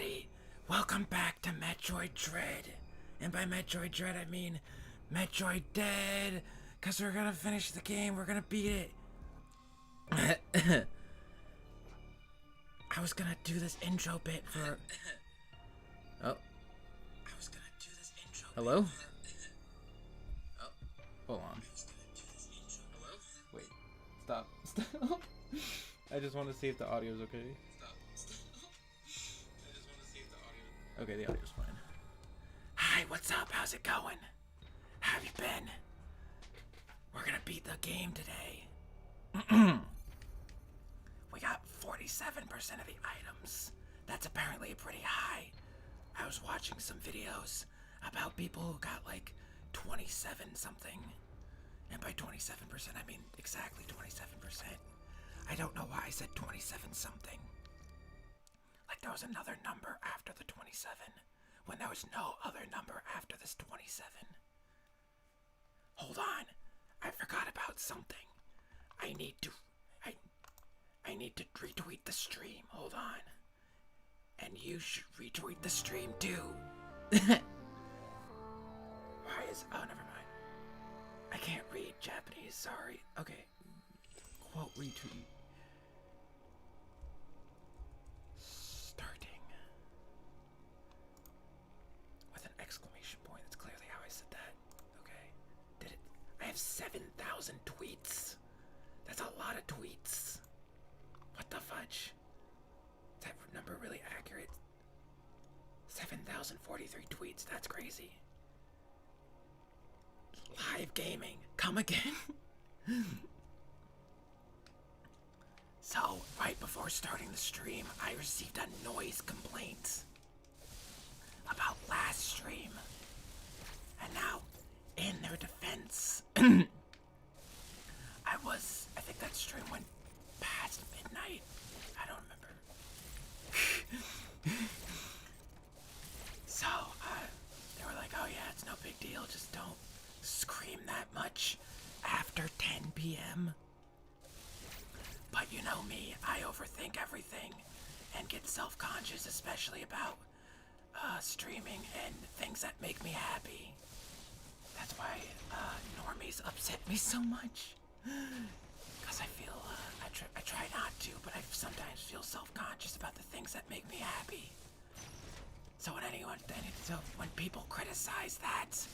everybody! Welcome back to Metroid Dread. And by Metroid Dread, I mean Metroid Dead. Because we're gonna finish the game, we're gonna beat it. I was gonna do this intro bit for... Oh. I was gonna do this intro Hello? Oh. Hold on. Hello? Wait. Stop. Stop. I just want to see if the audio's okay. Okay, the audio's fine. Hi, what's up? How's it going? How have you been? We're gonna beat the game today. We got 47% of the items. That's apparently pretty high. I was watching some videos about people who got like 27 something. And by 27%, I mean exactly 27%. I don't know why I said 27 something. Like there was another number after the 27 when there was no other number after this 27. Hold on. I forgot about something. I need to retweet the stream. Hold on. And you should retweet the stream too. Why is... Oh, never mind. I can't read Japanese, sorry. Okay. Quote retweet. Starting. With an exclamation point. That's clearly how I said that. Okay. Did it? I have 7,000 tweets. That's a lot of tweets. What the fudge? Is that number really accurate? 7,043 tweets. That's crazy. Live gaming. Come again? So, right before starting the stream, I received a noise complaint about last stream. And now, in their defense, I think that stream went past midnight. I don't remember. So, they were like, oh yeah, it's no big deal, just don't scream that much after 10 p.m. But you know me, I overthink everything and get self-conscious, especially about streaming and things that make me happy. That's why normies upset me so much. Because I feel, I try not to, but I sometimes feel self-conscious about the things that make me happy. So when people criticize that,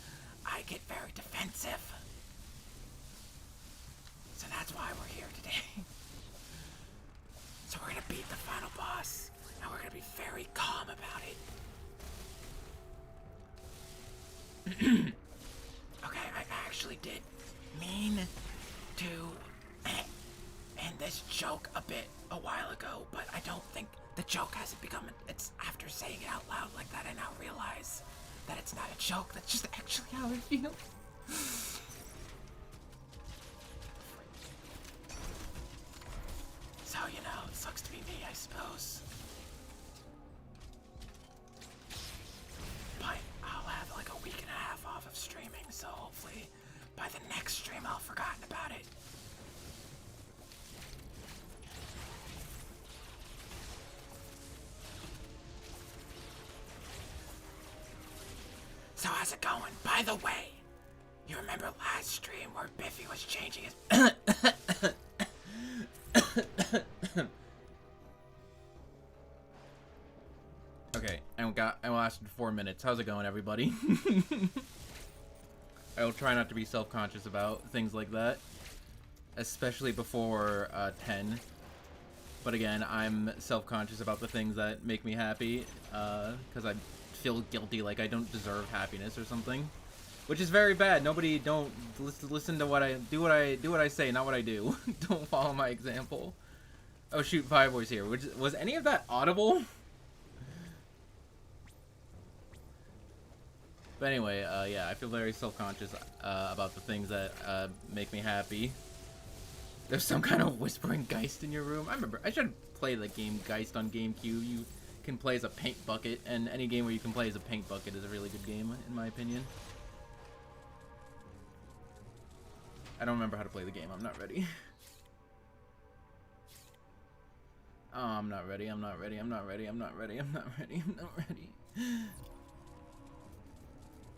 I get very defensive. So that's why we're here today. So we're gonna beat the final boss, and we're gonna be very calm about it. Okay, I actually did mean to end this joke a bit a while ago, but I don't think the joke hasn't become... It's after saying it out loud like that, I now realize that it's not a joke, that's just actually how I feel. So, you know, it sucks to be me, I suppose. But I'll have like a week and a half off of streaming, so hopefully by the next stream I'll have forgotten about it. So how's it going? By the way, you remember last stream where Biffy was changing his... Okay, I lasted 4 minutes. How's it going, everybody? I will try not to be self-conscious about things like that, especially before 10. But again, I'm self-conscious about the things that make me happy, because I feel guilty, like I don't deserve happiness or something, which is very bad. Nobody, don't listen to what I do. What I say, not what I do. Don't follow my example. Oh shoot, Fireboy's here. Was any of that audible? But anyway, yeah, I feel very self-conscious about the things that make me happy. There's some kind of whispering Geist in your room. I remember, I should play the game Geist on GameCube. You can play as a paint bucket, and any game where you can play as a paint bucket is a really good game, in my opinion. I don't remember how to play the game. I'm not ready. Oh, I'm not ready. I'm not ready. I'm not ready. I'm not ready. I'm not ready. I'm not ready.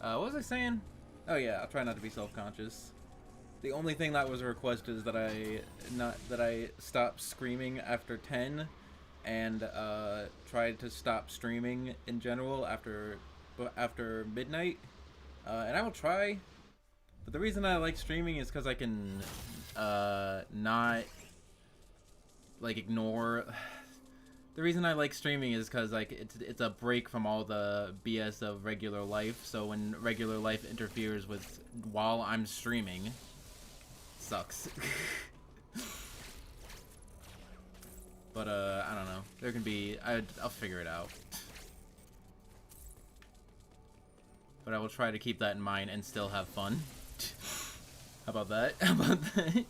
What was I saying? Oh yeah, I'll try not to be self-conscious. The only thing that was a request is that I stop screaming after 10, and try to stop streaming in general after midnight. And I will try. But the reason I like streaming is because I can not like ignore. The reason I like streaming is because like it's a break from all the BS of regular life. So when regular life interferes with while I'm streaming, sucks. But I don't know. There can be I'll figure it out. But I will try to keep that in mind and still have fun. How about that? How about that?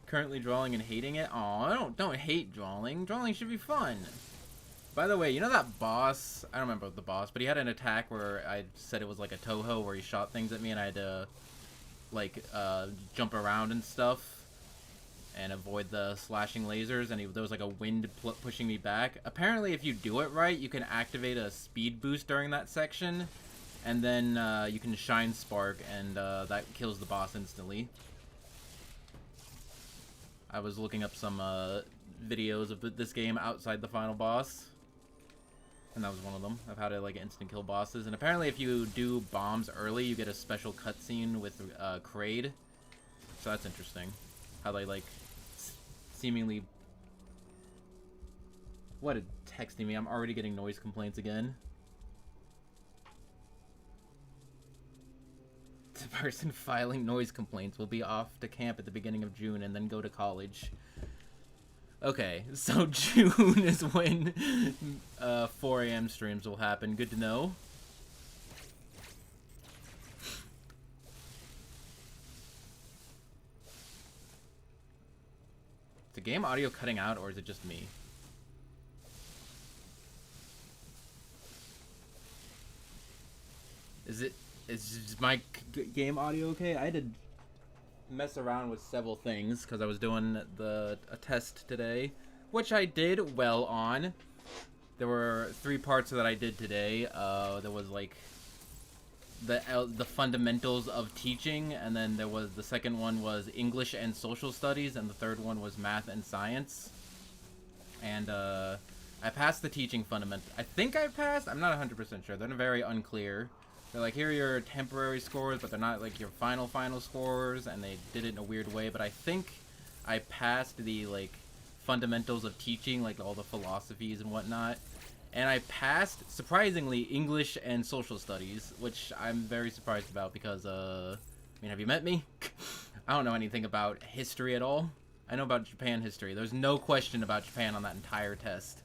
Currently drawing and hating it? Aw, don't hate drawing. Drawing should be fun. By the way, you know that boss? I don't remember the boss, but he had an attack where I said it was like a Toho, where he shot things at me and I had to like jump around and stuff and avoid the slashing lasers, and there was like a wind pushing me back. Apparently, if you do it right, you can activate a speed boost during that section, and then you can Shine Spark, and that kills the boss instantly. I was looking up some videos of this game outside the final boss, and that was one of them, of how to like instant kill bosses. And apparently if you do bombs early, you get a special cutscene with Kraid. So that's interesting. How they like seemingly... What is texting me? I'm already getting noise complaints again. The person filing noise complaints will be off to camp at the beginning of June and then go to college. Okay, so June is when 4 a.m. streams will happen. Good to know. Is the game audio cutting out, or is it just me? Is my game audio okay? I had to mess around with several things because I was doing a test today, which I did well on. There were 3 parts that I did today. There was like the fundamentals of teaching, and then there was the second one was English and social studies, and the third one was math and science. And I passed the teaching fundament. I think I passed. I'm not 100% sure. They're very unclear. They're like, here are your temporary scores, but they're not like your final scores, and they did it in a weird way. But I think I passed the like fundamentals of teaching, like all the philosophies and whatnot. And I passed, surprisingly, English and social studies, which I'm very surprised about because, I mean, have you met me? I don't know anything about history at all. I know about Japan history. There's no question about Japan on that entire test.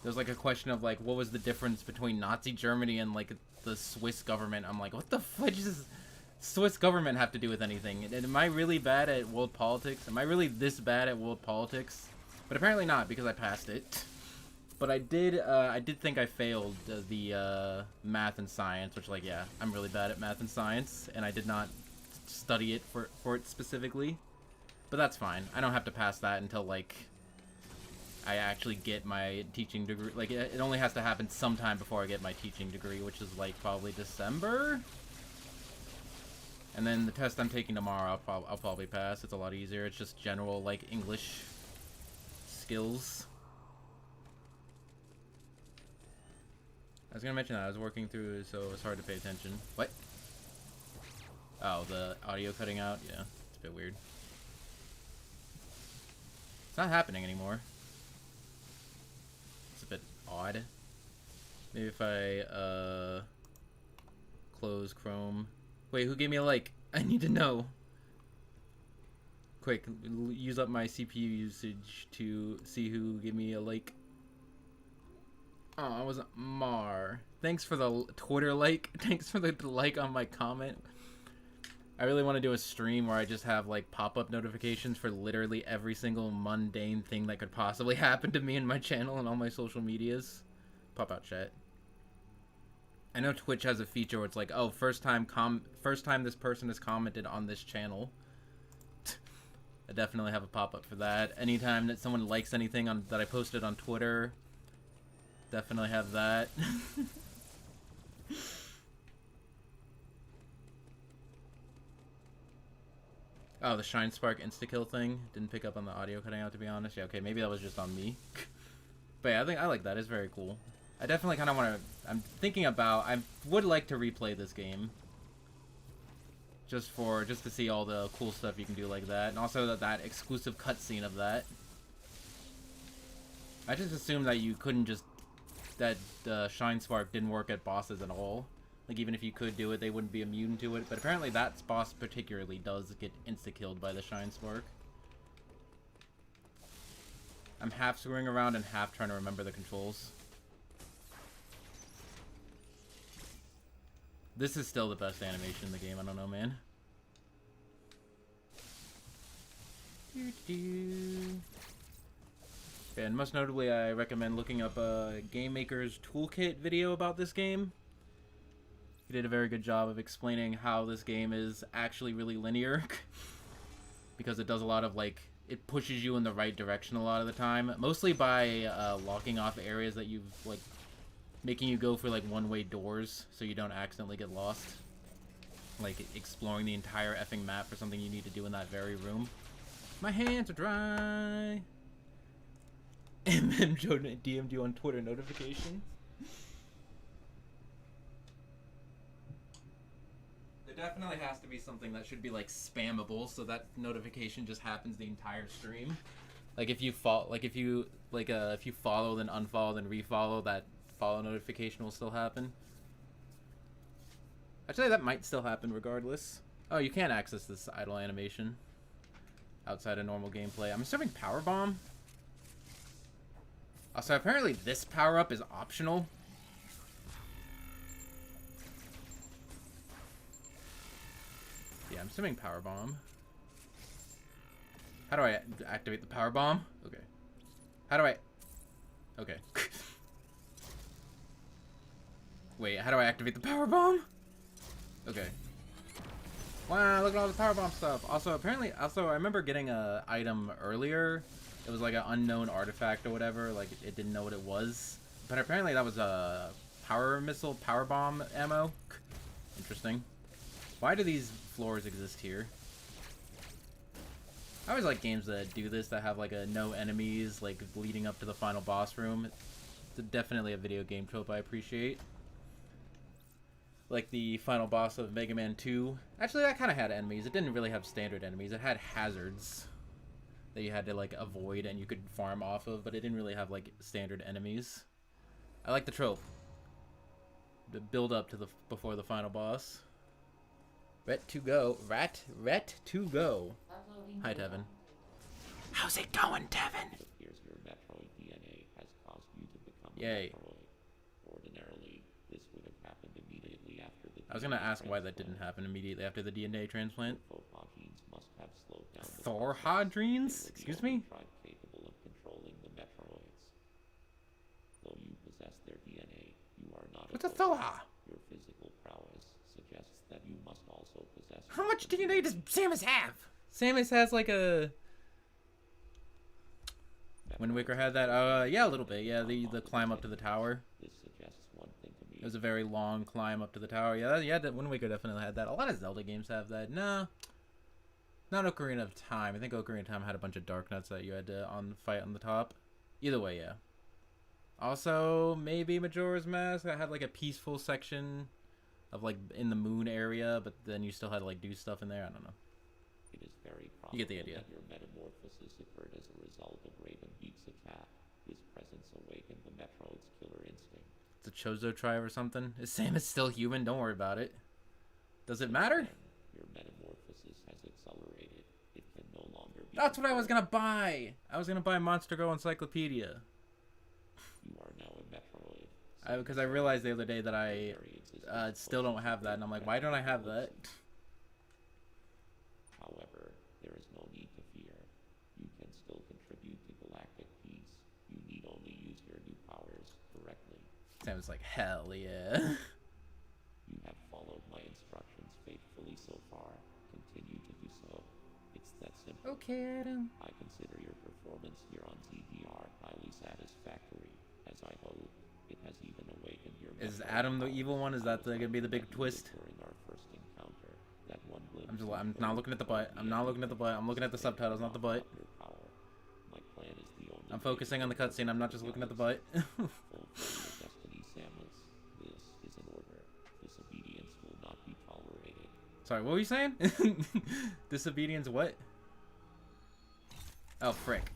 There's like a question of like, what was the difference between Nazi Germany and like the Swiss government? I'm like, what the fudge does Swiss government have to do with anything? And am I really bad at world politics? Am I really this bad at world politics? But apparently not, because I passed it. But I did think I failed the math and science, which like, yeah, I'm really bad at math and science, and I did not study it for it specifically. But that's fine. I don't have to pass that until like I actually get my teaching degree. Like, it only has to happen sometime before I get my teaching degree, which is, like, probably December? And then the test I'm taking tomorrow, I'll probably pass. It's a lot easier. It's just general, like, English skills. I was gonna mention that. I was working through, so it's hard to pay attention. What? Oh, the audio cutting out? Yeah, it's a bit weird. It's not happening anymore. A bit odd. Maybe if I close Chrome. Wait, who gave me a like? I need to know. Quick, use up my CPU usage to see who gave me a like. Oh, it was Mar. Thanks for the Twitter like. Thanks for the like on my comment. I really want to do a stream where I just have like pop-up notifications for literally every single mundane thing that could possibly happen to me in my channel and all my social medias. Pop out chat. I know Twitch has a feature where it's like, oh, first time this person has commented on this channel. I definitely have a pop-up for that. Anytime that someone likes anything on that I posted on Twitter, definitely have that. Oh, the Shine Spark insta-kill thing. Didn't pick up on the audio cutting out, to be honest. Yeah, okay, maybe that was just on me. But yeah, I think I like that. It's very cool. I definitely kind of want to... I'm thinking about... I would like to replay this game. Just to see all the cool stuff you can do like that. And also that exclusive cutscene of that. I just assumed that you couldn't just... That the Shine Spark didn't work at bosses at all. Like, even if you could do it, they wouldn't be immune to it. But apparently that boss particularly does get insta-killed by the Shine Spark. I'm half screwing around and half trying to remember the controls. This is still the best animation in the game, I don't know, man. And most notably, I recommend looking up a Game Maker's Toolkit video about this game. He did a very good job of explaining how this game is actually really linear. Because it does a lot of, like, it pushes you in the right direction a lot of the time. Mostly by locking off areas that you've, like, making you go for, like, one-way doors so you don't accidentally get lost. Like, exploring the entire effing map for something you need to do in that very room. My hands are dry. MM Joe DM'd you on Twitter notifications. There definitely has to be something that should be, like, spammable so that notification just happens the entire stream. Like, if you follow, if you follow, then unfollow, then refollow, that follow notification will still happen. Actually, that might still happen regardless. Oh, you can't access this idle animation outside of normal gameplay. I'm assuming Power Bomb. Also, apparently this power-up is optional. Yeah, I'm assuming Power Bomb. How do I activate the Power Bomb? Okay. How do I... Okay. Wait, how do I activate the Power Bomb? Okay. Wow, look at all the Power Bomb stuff. Also, apparently... Also, I remember getting a item earlier. It was like an unknown artifact or whatever. Like, it didn't know what it was. But apparently that was a power missile, Power Bomb ammo. Interesting. Why do these floors exist here? I always like games that do this, that have like a no enemies, like leading up to the final boss room. It's definitely a video game trope I appreciate. Like the final boss of Mega Man 2. Actually, that kind of had enemies. It didn't really have standard enemies. It had hazards that you had to like avoid and you could farm off of, but it didn't really have like standard enemies. I like the trope. The build up to the before the final boss. Ret to go. Rat to go. Hi, Tevin. How's it going, Tevin? It appears your Metroid DNA has caused you to become Yay. a Metroid. Ordinarily, this would have happened immediately after the I was gonna ask why that didn't happen immediately after the DNA transplant. Thorhadrines must have slowed down the Thorhadrines? Excuse me? tribe capable of controlling the Metroids. Though you possess their DNA, you are not What's a Thor. Thoha? Your physical prowess suggests that you must also possess... How much DNA does Samus have? Samus has like a... Wind Waker had that? Yeah, a little bit. Yeah, the climb up to the tower. This suggests one thing to me. It was a very long climb up to the tower. Yeah, that Wind Waker definitely had that. A lot of Zelda games have that. No. Not Ocarina of Time. I think Ocarina of Time had a bunch of Dark Nuts that you had to fight on the top. Either way, yeah. Also, maybe Majora's Mask. I had like a peaceful section of like in the moon area, but then you still had to like do stuff in there. I don't know. It is very You get the idea. that your metamorphosis occurred as a result of Raven Beak's attack. His presence awakened the Metroid's killer instinct. It's a Chozo tribe or something. Is Samus still human? Don't worry about it. Does it matter? Your metamorphosis has accelerated. It can no longer be... That's what I was gonna buy! I was gonna buy Monster Go Encyclopedia. You are now a Metroid. Because I realized the other day that I still don't have that, and I'm like, why don't I have that? However, there is no need to fear. You can still contribute to galactic peace. You need only use your new powers correctly. Samus like, hell yeah. You have followed my instructions faithfully so far. Continue to do so. It's that simple. Okay, Adam. I consider your performance here on TVR highly satisfactory, as I hope it has even awakened your Is Metroid Adam the powers. evil one? Is I that was gonna be the lucky big that you twist? During our first encounter, that one glimpse I'm not looking at the butt. I'm not looking at the butt. I'm looking at the subtitles, not the butt. power. My plan is the only I'm focusing on the cutscene. I'm not just looking at the butt. Fulfill your destiny, Samus. This is an order. Disobedience will not be tolerated. Sorry, what were you saying? Disobedience what? Oh, frick.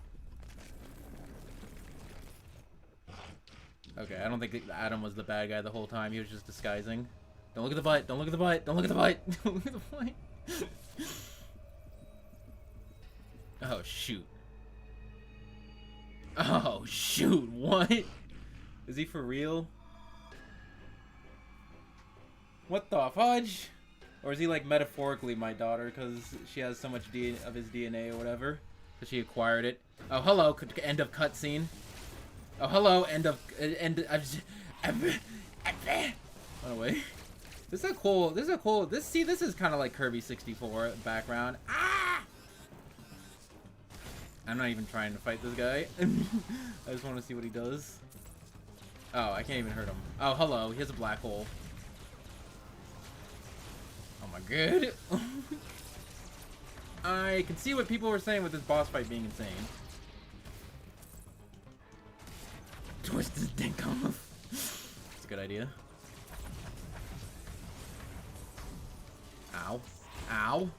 Okay, I don't think Adam was the bad guy the whole time. He was just disguising. Don't look at the butt. Don't look at the butt. Don't look at the butt. Don't look at the butt. Oh, shoot. Oh, shoot. What? Is he for real? What the fudge? Or is he like metaphorically my daughter because she has so much of his DNA or whatever? Because she acquired it. Oh, hello. End of cutscene. Oh, hello. End of... Run away. This is a cool... This is a cool... This is kind of like Kirby 64 background. Ah! I'm not even trying to fight this guy. I just want to see what he does. Oh, I can't even hurt him. Oh, hello. He has a black hole. Oh my god. I can see what people were saying with this boss fight being insane. Twist his dick off. It's a good idea. Ow. Ow.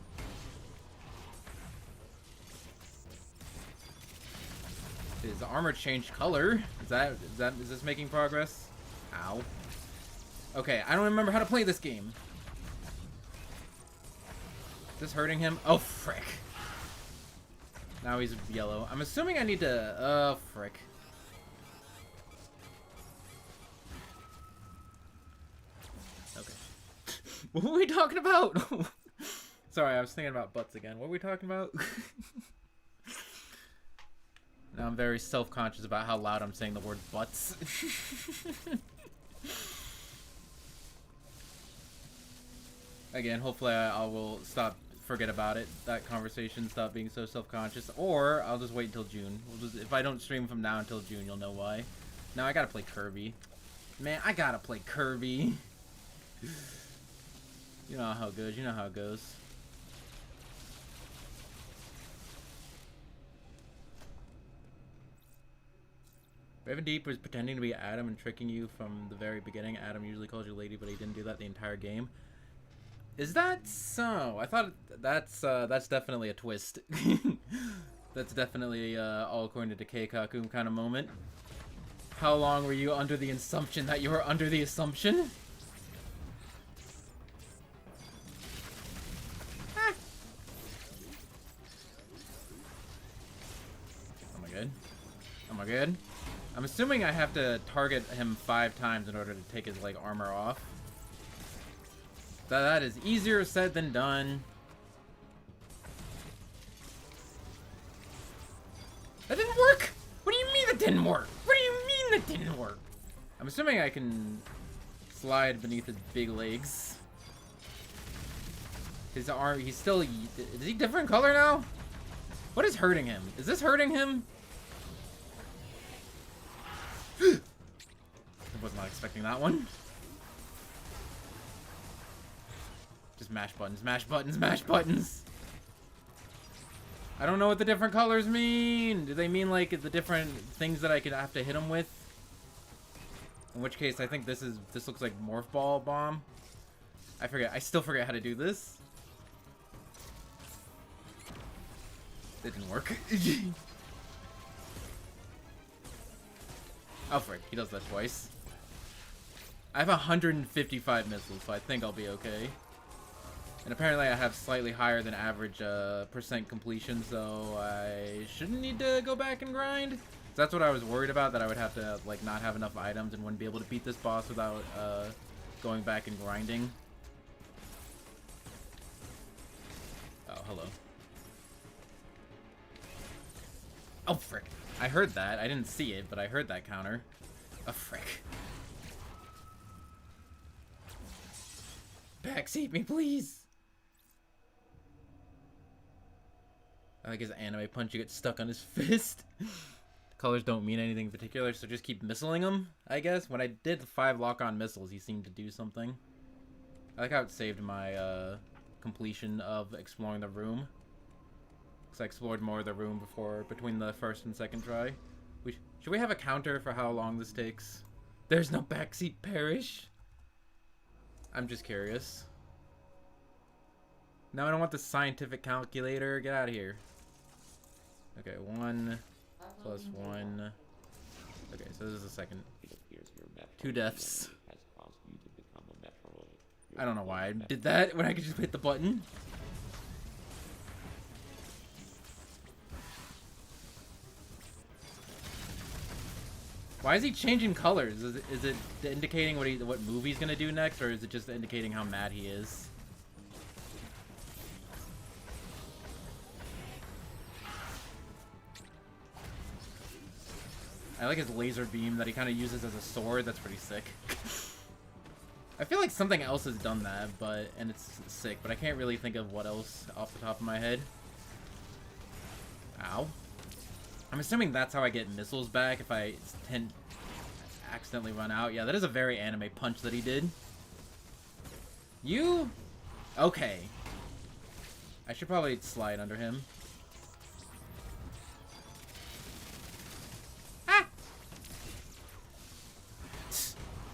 His armor changed color. Is this making progress? Ow. Okay, I don't remember how to play this game. Is this hurting him? Oh, frick. Now he's yellow. I'm assuming I need to... Oh, frick. Okay. What were we talking about? Sorry, I was thinking about butts again. What were we talking about? Now I'm very self-conscious about how loud I'm saying the word butts. Again, hopefully I will forget about it. That conversation, stop being so self-conscious. Or I'll just wait until June. If I don't stream from now until June, you'll know why. Now I gotta play Kirby. Man, I gotta play Kirby. You know how it goes. You know how it goes. Raven Deep was pretending to be Adam and tricking you from the very beginning. Adam usually calls you lady, but he didn't do that the entire game. Is that so? I thought that's definitely a twist. That's definitely all according to Keikaku kind of moment. How long were you under the assumption that you were under the assumption? Ah. Oh my god. Oh my god. I'm assuming I have to target him 5 times in order to take his, like, armor off. That is easier said than done. That didn't work! What do you mean that didn't work? What do you mean that didn't work? I'm assuming I can slide beneath his big legs. His arm, he's still... Is he different color now? What is hurting him? Is this hurting him? I was not expecting that one. Just mash buttons, mash buttons, mash buttons. I don't know what the different colors mean. Do they mean like the different things that I could have to hit him with? In which case, I think this looks like Morph Ball Bomb. I still forget how to do this. It didn't work. Oh frick, he does that twice. I have 155 missiles, so I think I'll be okay. And apparently I have slightly higher than average percent completion, so I shouldn't need to go back and grind. So that's what I was worried about, that I would have to like not have enough items and wouldn't be able to beat this boss without going back and grinding. Oh, hello. Oh, frick. I heard that. I didn't see it, but I heard that counter. Oh, frick. Backseat me, please. I like his anime punch. You get stuck on his fist. Colors don't mean anything in particular, so just keep missiling him, I guess. When I did the 5 lock-on missiles, he seemed to do something. I like how it saved my completion of exploring the room. Because I explored more of the room between the first and second try. Should we have a counter for how long this takes? There's no backseat parish? I'm just curious. No, I don't want the scientific calculator. Get out of here. Okay, 1 plus 1. Okay, so this is the second. 2 deaths. I don't know why I did that when I could just hit the button. Why is he changing colors? Is it indicating what move he's gonna do next, or is it just indicating how mad he is? I like his laser beam that he kind of uses as a sword. That's pretty sick. I feel like something else has done that, and it's sick, but I can't really think of what else off the top of my head. Ow. I'm assuming that's how I get missiles back if I accidentally run out. Yeah, that is a very anime punch that he did. You? Okay. I should probably slide under him. Ah!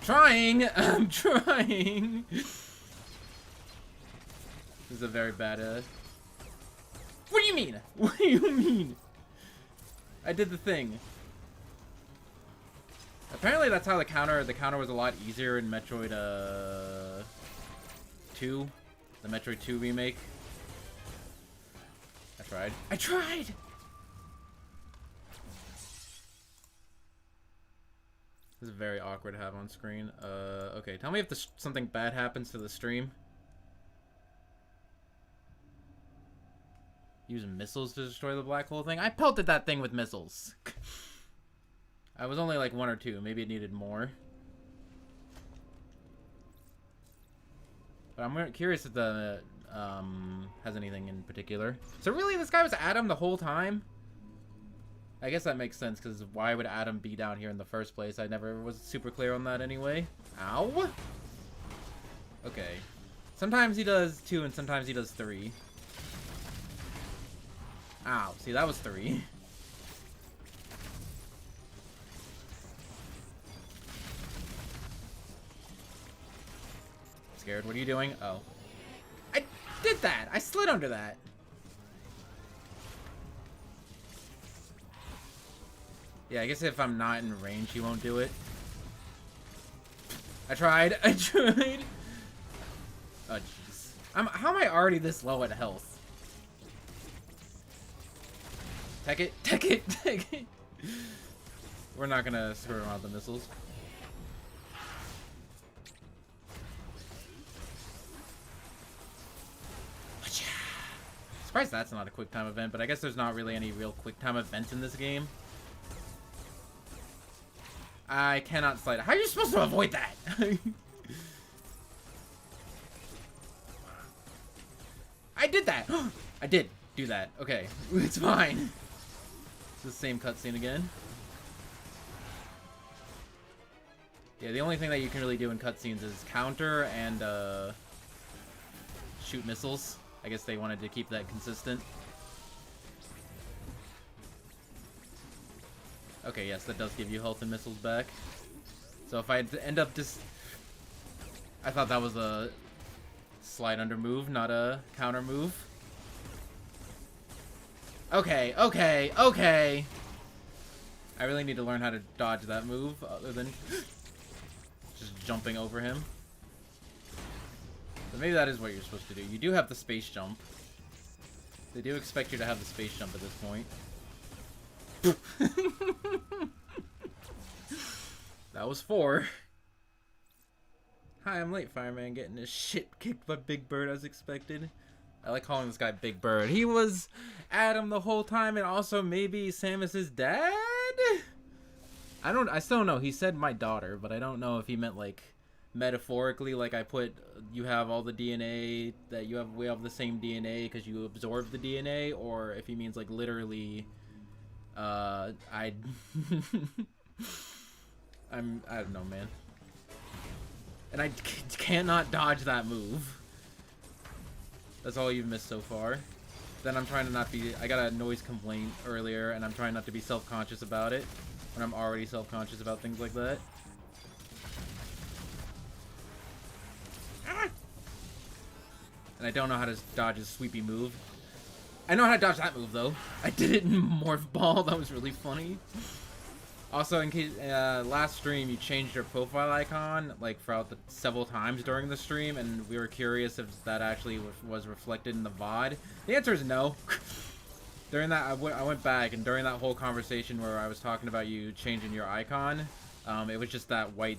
Trying! I'm trying! This is a very bad, What do you mean? What do you mean? I did the thing. Apparently that's how the counter was a lot easier in Metroid 2. The Metroid 2 remake. I tried! This is very awkward to have on screen. Okay, tell me if something bad happens to the stream. Using missiles to destroy the black hole thing? I pelted that thing with missiles. I was only like 1 or 2. Maybe it needed more. But I'm curious if the has anything in particular. So really, this guy was Adam the whole time? I guess that makes sense, because why would Adam be down here in the first place? I never was super clear on that anyway. Ow! Okay. Sometimes he does 2 and sometimes he does 3. Ow, see, that was 3. Scared, what are you doing? Oh. I did that! I slid under that! Yeah, I guess if I'm not in range, he won't do it. I tried! I tried! Oh, jeez. How am I already this low at health? Take it, take it, take it. We're not gonna screw around with the missiles. Surprised that's not a quick time event, but I guess there's not really any real quick time events in this game. I cannot slide. How are you supposed to avoid that? I did that! I did do that. Okay, it's fine. It's the same cutscene again. Yeah, the only thing that you can really do in cutscenes is counter and shoot missiles. I guess they wanted to keep that consistent. Okay, yes, that does give you health and missiles back. So if I end up just... I thought that was a slide under move, not a counter move. Okay, okay, okay! I really need to learn how to dodge that move, other than just jumping over him. So maybe that is what you're supposed to do. You do have the space jump. They do expect you to have the space jump at this point. That was 4. Hi, I'm late, fireman, getting his shit kicked by Big Bird as expected. I like calling this guy Big Bird. He was Adam the whole time, and also maybe Samus's dad? I still don't know. He said my daughter, but I don't know if he meant like metaphorically, like I put, you have all the DNA that you have, we have the same DNA because you absorb the DNA, or if he means like literally, I don't know, man. And I cannot dodge that move. That's all you've missed so far. Then I'm trying to not be, I got a noise complaint earlier, and I'm trying not to be self-conscious about it, when I'm already self-conscious about things like that. And I don't know how to dodge his sweepy move. I know how to dodge that move, though. I did it in Morph Ball. That was really funny. Also, in case, last stream, you changed your profile icon, like, throughout the several times during the stream, and we were curious if that actually was reflected in the VOD. The answer is no. During that, I went back, and during that whole conversation where I was talking about you changing your icon, it was just that white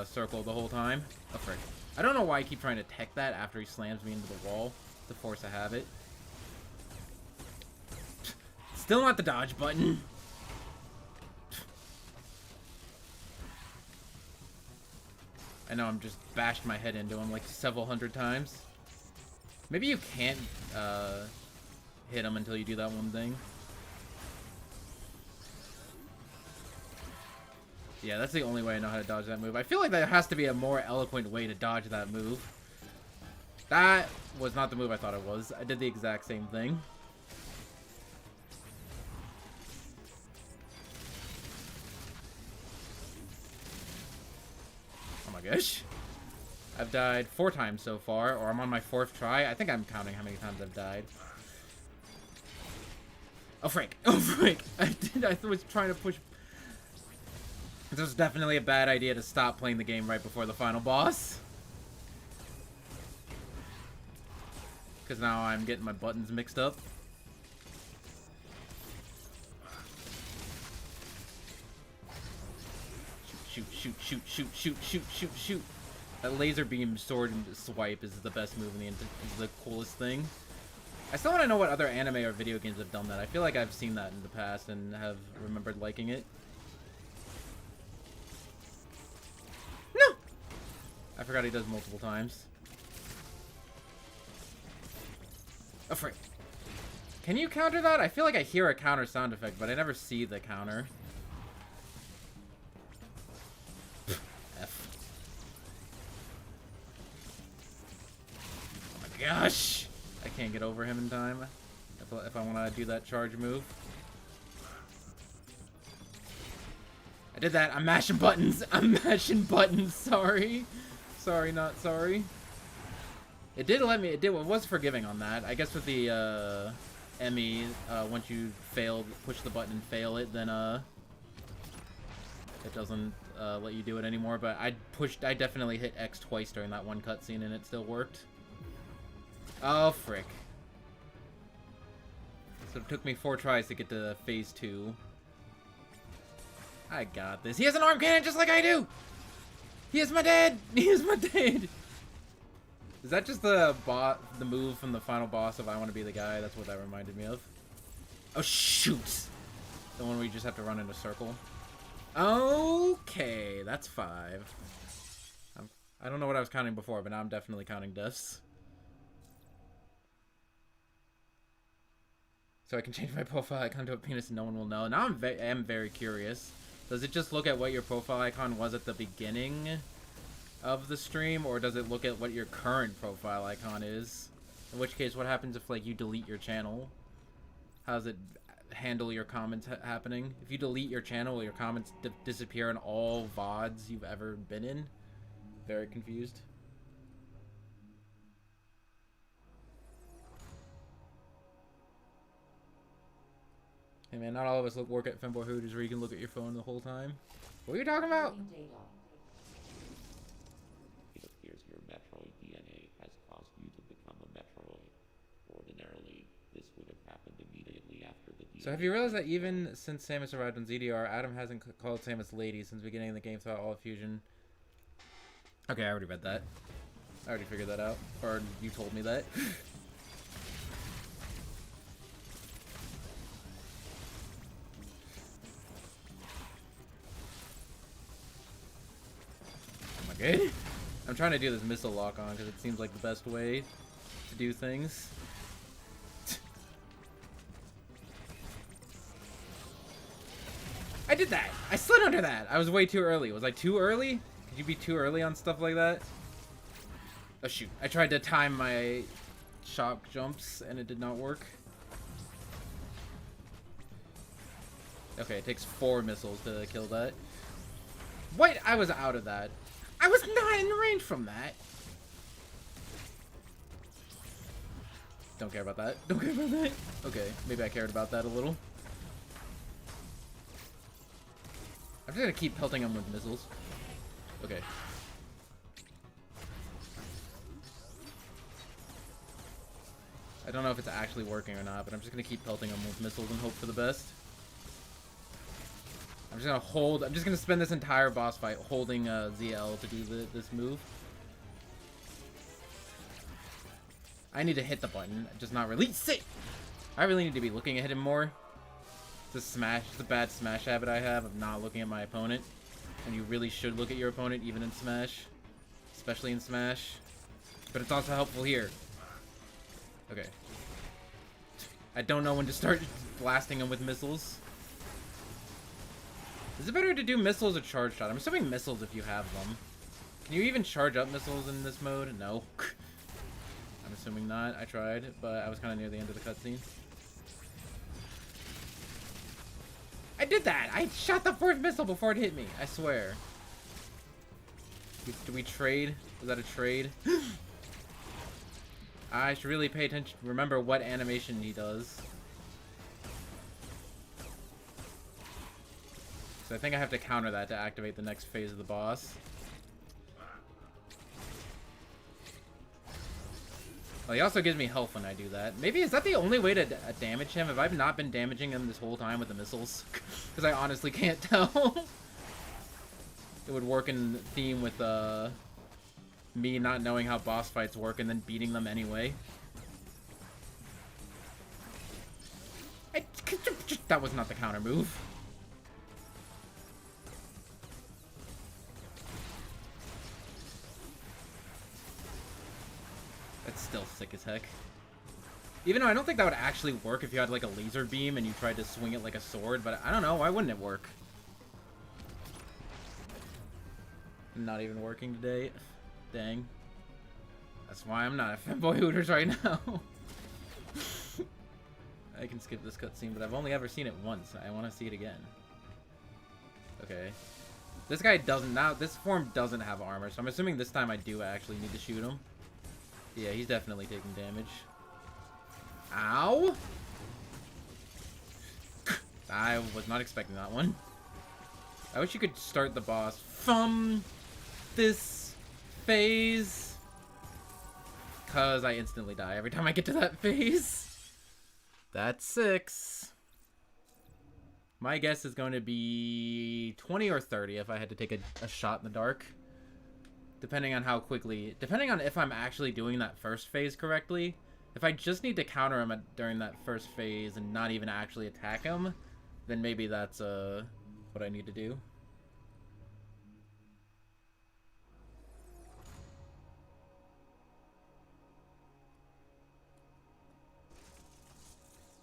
circle the whole time. Oh, frick. I don't know why I keep trying to tech that after he slams me into the wall. It's a force of habit. Still not the dodge button. I know, I'm just bashed my head into him like several hundred times. Maybe you can't hit him until you do that one thing. Yeah, that's the only way I know how to dodge that move. I feel like there has to be a more eloquent way to dodge that move. That was not the move I thought it was. I did the exact same thing. Oh my gosh. I've died 4 times so far, or I'm on my 4th try. I think I'm counting how many times I've died. Oh frick! Oh frick! I was trying to push. This was definitely a bad idea to stop playing the game right before the final boss. Because now I'm getting my buttons mixed up. Shoot, shoot, shoot, shoot, shoot, shoot, shoot, shoot. That laser beam sword and swipe is the best move in the is the coolest thing. I still want to know what other anime or video games have done that. I feel like I've seen that in the past and have remembered liking it. No! I forgot he does multiple times. Oh, frick. Can you counter that? I feel like I hear a counter sound effect, but I never see the counter. F. Oh my gosh! I can't get over him in time if I want to do that charge move. I did that. I'm mashing buttons. I'm mashing buttons. Sorry. Sorry, not sorry. It did let me. It was forgiving on that. I guess with the Emmy, once you push the button and fail it, then it doesn't let you do it anymore. But I definitely hit X twice during that one cutscene, and it still worked. Oh frick! So it took me 4 tries to get to phase 2. I got this. He has an arm cannon just like I do! He is my dad! He is my dad! Is that just the move from the final boss of I Want to Be the Guy? That's what that reminded me of. Oh, shoot! The one where you just have to run in a circle. Okay, that's 5. I don't know what I was counting before, but now I'm definitely counting deaths. So I can change my profile icon to a penis and no one will know. Now I am very curious. Does it just look at what your profile icon was at the beginning of the stream, or does it look at what your current profile icon is? In which case, what happens if like you delete your channel? How does it handle your comments happening? If you delete your channel, will your comments disappear in all VODs you've ever been in? Very confused. Hey man, not all of us work at Femboy Hooters where you can look at your phone the whole time. What are you talking about? It appears your Metroid DNA has caused you to become a Metroid. Ordinarily, this would have happened immediately after the DNA. So have you realized that even since Samus arrived on ZDR, Adam hasn't called Samus Lady since the beginning of the game throughout all of Fusion? Okay, I already read that. I already figured that out. Or you told me that. Am I good? I'm trying to do this missile lock on because it seems like the best way to do things. I did that! I slid under that! I was way too early. Was I too early? Could you be too early on stuff like that? Oh shoot. I tried to time my shock jumps and it did not work. Okay, it takes 4 missiles to kill that. What? I was out of that. I was not in range from that. Don't care about that. Don't care about that. Okay, maybe I cared about that a little. I'm just gonna keep pelting him with missiles. Okay. I don't know if it's actually working or not, but I'm just gonna keep pelting him with missiles and hope for the best. I'm just gonna hold. I'm just gonna spend this entire boss fight holding ZL to do this move. I need to hit the button, just not release it. I really need to be looking at him more. It's a smash. It's a bad smash habit I have of not looking at my opponent. And you really should look at your opponent, even in Smash, especially in Smash. But it's also helpful here. Okay. I don't know when to start blasting him with missiles. Is it better to do missiles or charge shot? I'm assuming missiles if you have them. Can you even charge up missiles in this mode? No. I'm assuming not. I tried, but I was kind of near the end of the cutscene. I did that! I shot the 4th missile before it hit me. I swear. Do we trade? Was that a trade? I should really pay attention. Remember what animation he does. So I think I have to counter that to activate the next phase of the boss. Well, he also gives me health when I do that. Maybe, is that the only way to damage him? Have I not been damaging him this whole time with the missiles? Because I honestly can't tell. It would work in theme with me not knowing how boss fights work and then beating them anyway. That was not the counter move. That's still sick as heck. Even though I don't think that would actually work if you had like a laser beam and you tried to swing it like a sword, but I don't know, why wouldn't it work? Not even working today. Dang. That's why I'm not a fanboy Hooters right now. I can skip this cutscene, but I've only ever seen it once. I want to see it again. Okay. This guy doesn't now. This form doesn't have armor, so I'm assuming this time I do actually need to shoot him. Yeah, he's definitely taking damage. Ow! I was not expecting that one. I wish you could start the boss from this phase, because I instantly die every time I get to that phase. That's 6. My guess is going to be 20 or 30 if I had to take a shot in the dark. Depending on how quickly, depending on if I'm actually doing that first phase correctly. If I just need to counter him during that first phase and not even actually attack him, then maybe that's what I need to do.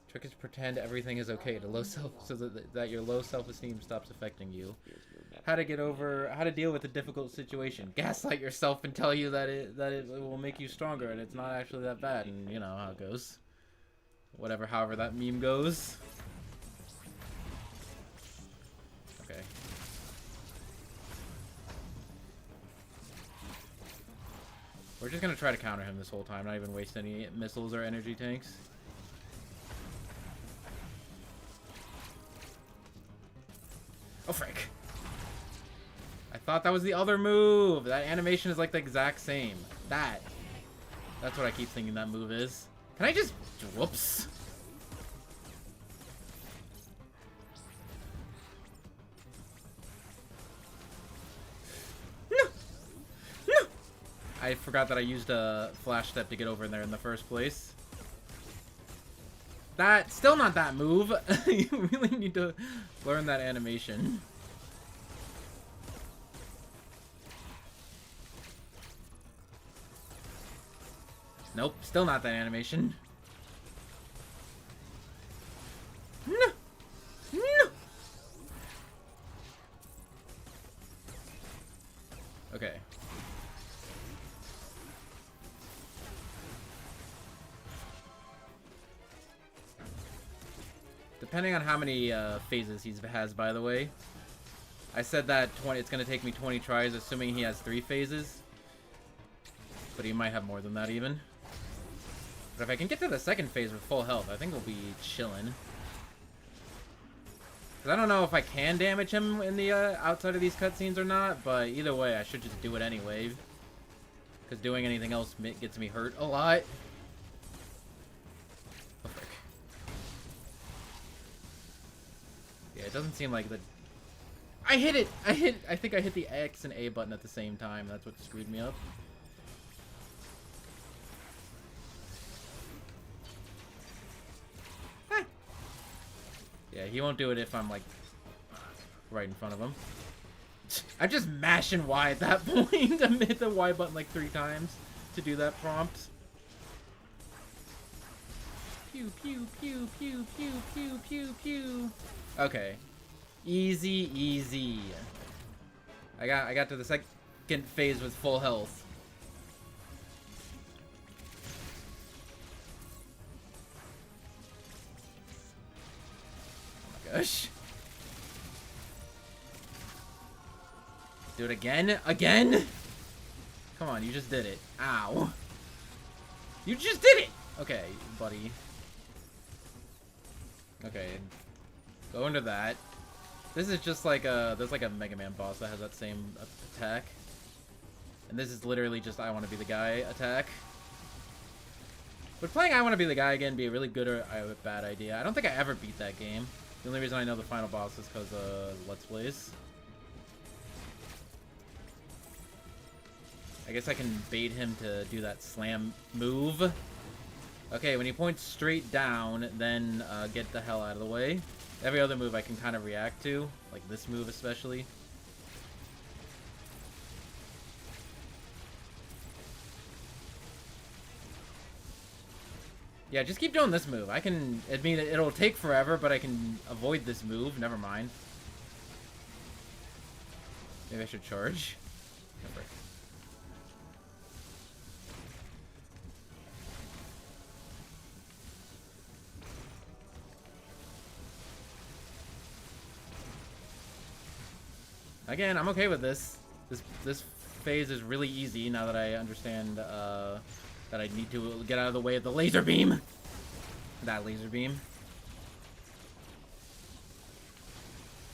Trick is to pretend everything is okay to low self, so that your low self-esteem stops affecting you. How to deal with a difficult situation. Gaslight yourself and tell you that it will make you stronger and it's not actually that bad, and you know how it goes. However that meme goes. Okay. We're just gonna try to counter him this whole time, not even waste any missiles or energy tanks. Oh, frick. I thought that was the other move. That animation is like the exact same. That's what I keep thinking that move is. Can I just... Whoops. No! No! I forgot that I used a flash step to get over there in the first place. That's still not that move. You really need to learn that animation. Nope, still not that animation. No! No! Okay. Depending on how many phases he has, by the way. I said that it's going to take me 20 tries, assuming he has 3 phases. But he might have more than that, even. But if I can get to the second phase with full health, I think we'll be chilling. Because I don't know if I can damage him in the outside of these cutscenes or not, but either way, I should just do it anyway. Because doing anything else gets me hurt a lot. Oh, frick. Yeah, it doesn't seem like the... I hit it! I think I hit the X and A button at the same time. That's what screwed me up. Ah. Yeah, he won't do it if I'm, like, right in front of him. I'm just mashing Y at that point. I hit the Y button, like, 3 times to do that prompt. Pew, pew, pew, pew, pew, pew, pew, pew. Okay. Easy, easy. I got to the second phase with full health. Oh my gosh. Do it again? Again? Come on, you just did it. Ow. You just did it! Okay, buddy. Okay. Go into that. This is just like there's like a Mega Man boss that has that same attack. And this is literally just I Want to Be the Guy attack. Would playing I Want to Be the Guy again be a really good or a bad idea? I don't think I ever beat that game. The only reason I know the final boss is because Let's Plays. I guess I can bait him to do that slam move. Okay, when he points straight down, then get the hell out of the way. Every other move I can kind of react to, like this move especially. Yeah, just keep doing this move. I mean, it'll take forever, but I can avoid this move. Never mind. Maybe I should charge. Never. Again, I'm okay with this. This phase is really easy now that I understand that I need to get out of the way of the laser beam. That laser beam.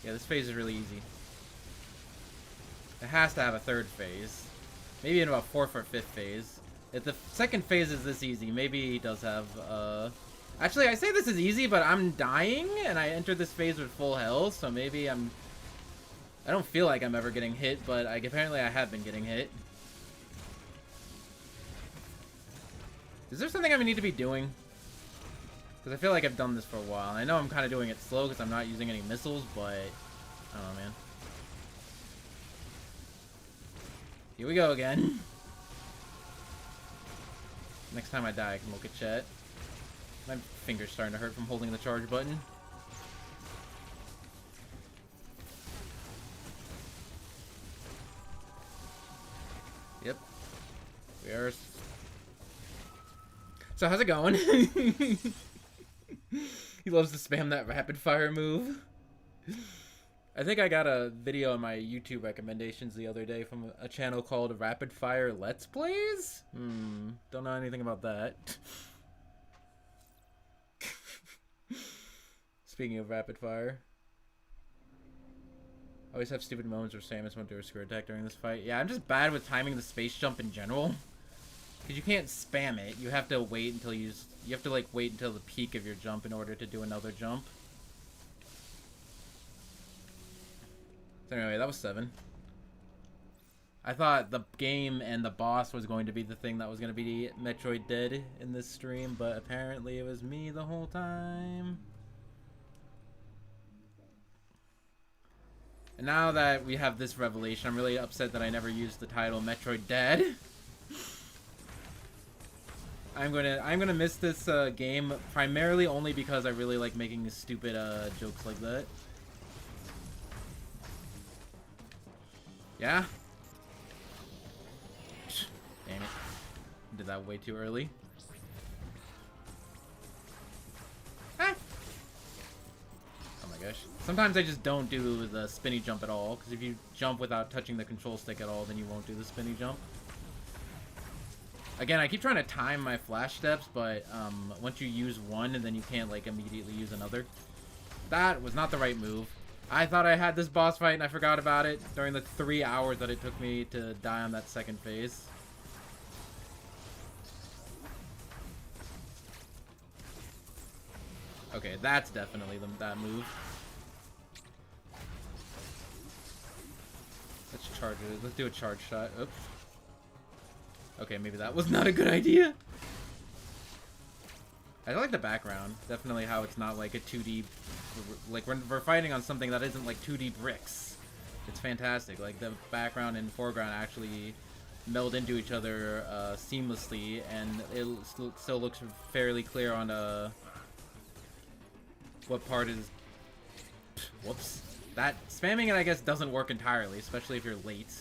Yeah, this phase is really easy. It has to have a third phase. Maybe in about 4th or 5th phase. If the second phase is this easy, maybe he does have, Actually, I say this is easy, but I'm dying, and I entered this phase with full health, so maybe I don't feel like I'm ever getting hit, but apparently I have been getting hit. Is there something I need to be doing? Because I feel like I've done this for a while. I know I'm kind of doing it slow because I'm not using any missiles, but... I don't know, man. Here we go again. Next time I die, I can look at chat. My finger's starting to hurt from holding the charge button. Yep. We are... So how's it going? He loves to spam that rapid fire move. I think I got a video on my YouTube recommendations the other day from a channel called Rapid Fire Let's Plays? Don't know anything about that. Speaking of rapid fire. I always have stupid moments where Samus went to a screw attack during this fight. Yeah, I'm just bad with timing the space jump in general. Because you can't spam it. You have to wait until you have to like wait until the peak of your jump in order to do another jump. So anyway, that was 7. I thought the game and the boss was going to be the thing that was going to be Metroid Dead in this stream, but apparently it was me the whole time. And now that we have this revelation, I'm really upset that I never used the title Metroid Dead. I'm gonna miss this game primarily only because I really like making stupid jokes like that. Yeah. Damn it! Did that way too early. Ah. Oh my gosh. Sometimes I just don't do the spinny jump at all, because if you jump without touching the control stick at all, then you won't do the spinny jump. Again, I keep trying to time my flash steps, but once you use one, and then you can't like immediately use another. That was not the right move. I thought I had this boss fight and I forgot about it during the 3 hours that it took me to die on that second phase. Okay, that's definitely that move. Let's charge it. Let's do a charge shot. Oops. Okay, maybe that was not a good idea. I like the background. Definitely how it's not like a 2D... Like, we're fighting on something that isn't like 2D bricks. It's fantastic. Like, the background and foreground actually meld into each other seamlessly, and it still looks fairly clear on what part is... Whoops. That spamming it, I guess, doesn't work entirely, especially if you're late.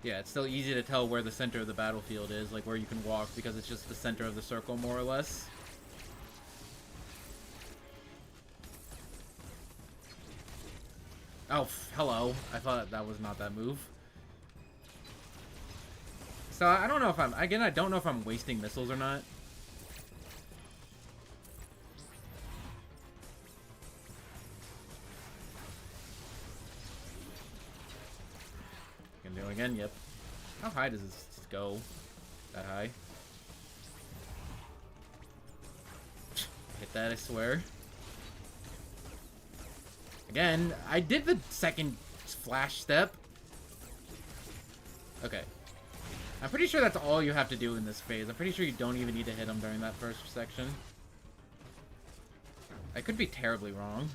Yeah, it's still easy to tell where the center of the battlefield is, like where you can walk, because it's just the center of the circle, more or less. Oh, hello. I thought that was not that move. So, I don't know if I'm... Again, I don't know if I'm wasting missiles or not. Can do it again, yep. How high does this go? That high? Hit that, I swear. Again, I did the second flash step. Okay. I'm pretty sure that's all you have to do in this phase. I'm pretty sure you don't even need to hit him during that first section. I could be terribly wrong.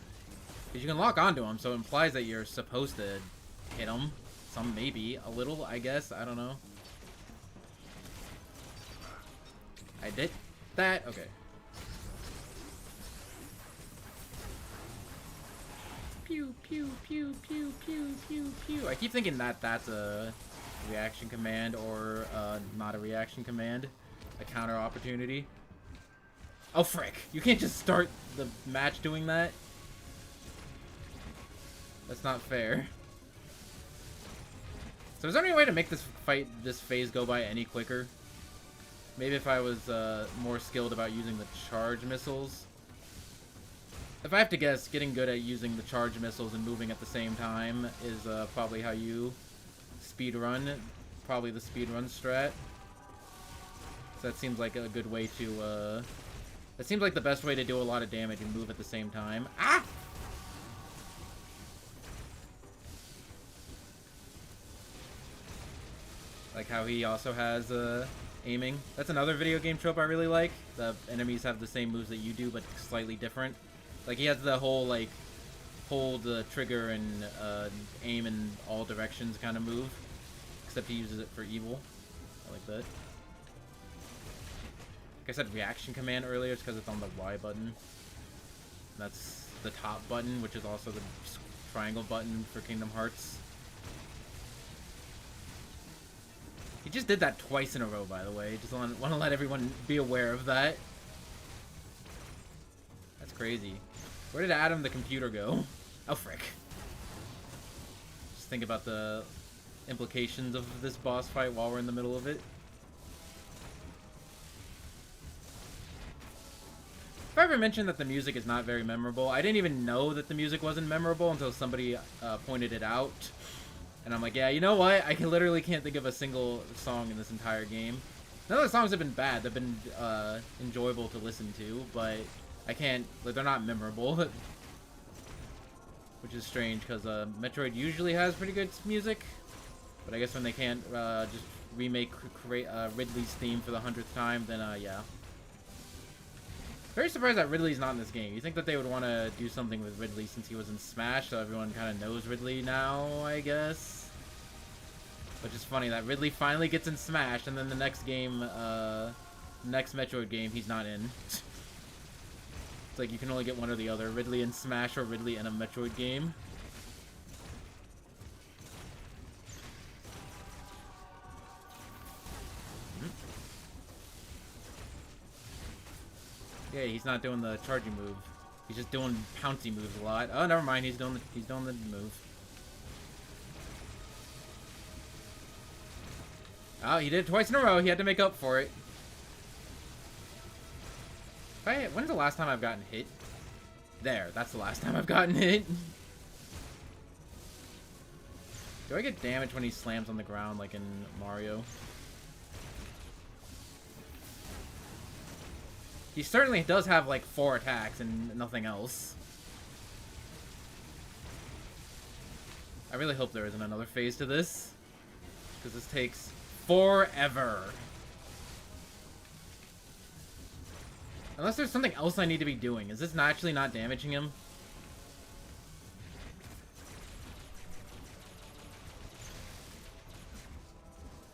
Because you can lock onto him, so it implies that you're supposed to hit him. Some, maybe. A little, I guess. I don't know. I did that? Okay. Pew, pew, pew, pew, pew, pew, pew. I keep thinking that that's a reaction command or not a reaction command. A counter opportunity. Oh, frick. You can't just start the match doing that. That's not fair. So is there any way to make this phase go by any quicker? Maybe if I was more skilled about using the charge missiles. If I have to guess, getting good at using the charge missiles and moving at the same time is probably how you speedrun. Probably the speedrun strat. So that seems like a good way to... that seems like the best way to do a lot of damage and move at the same time. Ah! Like how he also has aiming. That's another video game trope I really like. The enemies have the same moves that you do, but slightly different. Like he has the whole like hold the trigger and aim in all directions kind of move, except he uses it for evil. I like that. Like I said, reaction command earlier. It's because it's on the Y button. That's the top button, which is also the triangle button for Kingdom Hearts. He just did that twice in a row, by the way. Just want to let everyone be aware of that. That's crazy. Where did Adam the computer go? Oh, frick. Just think about the implications of this boss fight while we're in the middle of it. If I ever mentioned that the music is not very memorable, I didn't even know that the music wasn't memorable until somebody pointed it out. And I'm like, yeah, you know what? I literally can't think of a single song in this entire game. None of the songs have been bad. They've been enjoyable to listen to, but I can't... Like, they're not memorable. Which is strange, because Metroid usually has pretty good music. But I guess when they can't just remake Ridley's theme for the 100th time, then, yeah. Very surprised that Ridley's not in this game. You think that they would want to do something with Ridley since he was in Smash, so everyone kind of knows Ridley now, I guess? Which is funny that Ridley finally gets in Smash, and then the next game, next Metroid game, he's not in. It's like you can only get one or the other. Ridley in Smash or Ridley in a Metroid game. Yeah, he's not doing the charging move. He's just doing pouncy moves a lot. Oh, never mind. He's doing the move. Oh, he did it twice in a row. He had to make up for it. When's the last time I've gotten hit? There, that's the last time I've gotten hit. Do I get damage when he slams on the ground like in Mario? He certainly does have like 4 attacks and nothing else. I really hope there isn't another phase to this, because this takes forever. Unless there's something else I need to be doing. Is this actually not damaging him?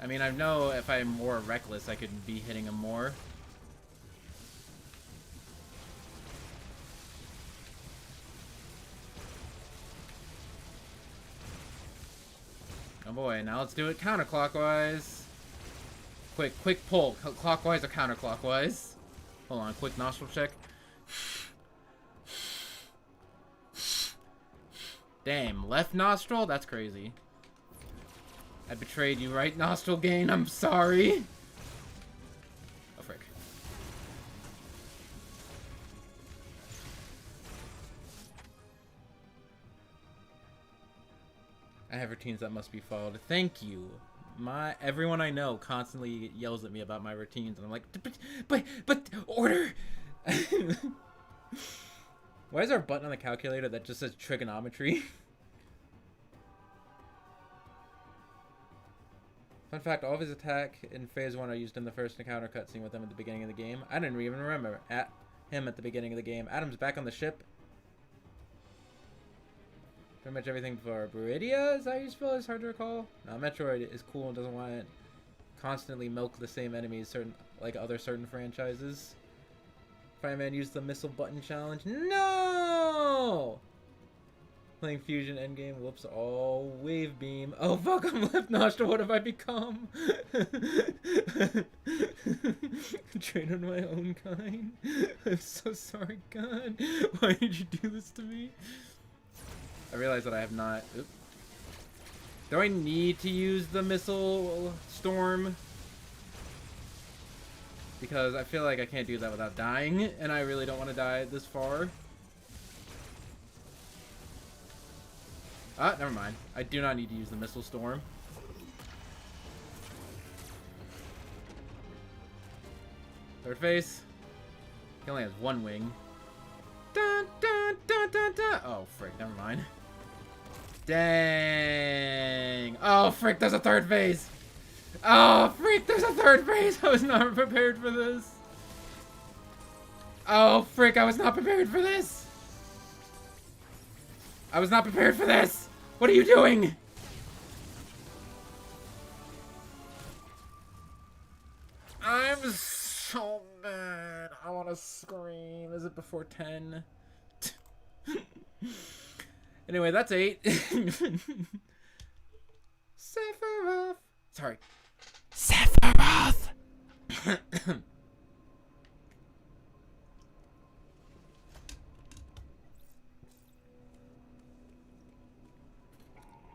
I mean, I know if I'm more reckless, I could be hitting him more. Oh boy, now let's do it counterclockwise. Quick pull. Clockwise or counterclockwise? Hold on, quick nostril check. Damn, left nostril? That's crazy. I betrayed you, right nostril gain? I'm sorry. Oh, frick. I have routines that must be followed. Thank you. Everyone I know constantly yells at me about my routines, and I'm like, but order. Why is there a button on the calculator that just says trigonometry? Fun fact, all of his attack in phase 1 are used in the first encounter cutscene with him at the beginning of the game. I didn't even remember him at the beginning of the game. Adam's back on the ship. Pretty much everything for Buridia, is that how you spell it? It's hard to recall. No, Metroid is cool and doesn't want to constantly milk the same enemies like other certain franchises. Fireman used the missile button challenge. No! Playing Fusion Endgame, whoops, all wave beam. Oh fuck, I'm left nostril, what have I become? Trade on my own kind. I'm so sorry, God. Why did you do this to me? I realize that I have not... Oops. Do I need to use the missile storm? Because I feel like I can't do that without dying, and I really don't want to die this far. Ah, never mind. I do not need to use the missile storm. Third phase. He only has 1 wing. Dun, dun, dun, dun, dun. Oh, frick, never mind. Dang. Oh, frick, there's a third phase. Oh, frick, there's a third phase. I was not prepared for this. Oh, frick, I was not prepared for this. I was not prepared for this. What are you doing? I'm so mad. I want to scream. Is it before 10? Anyway, that's 8. Sephiroth. Sorry. Sephiroth.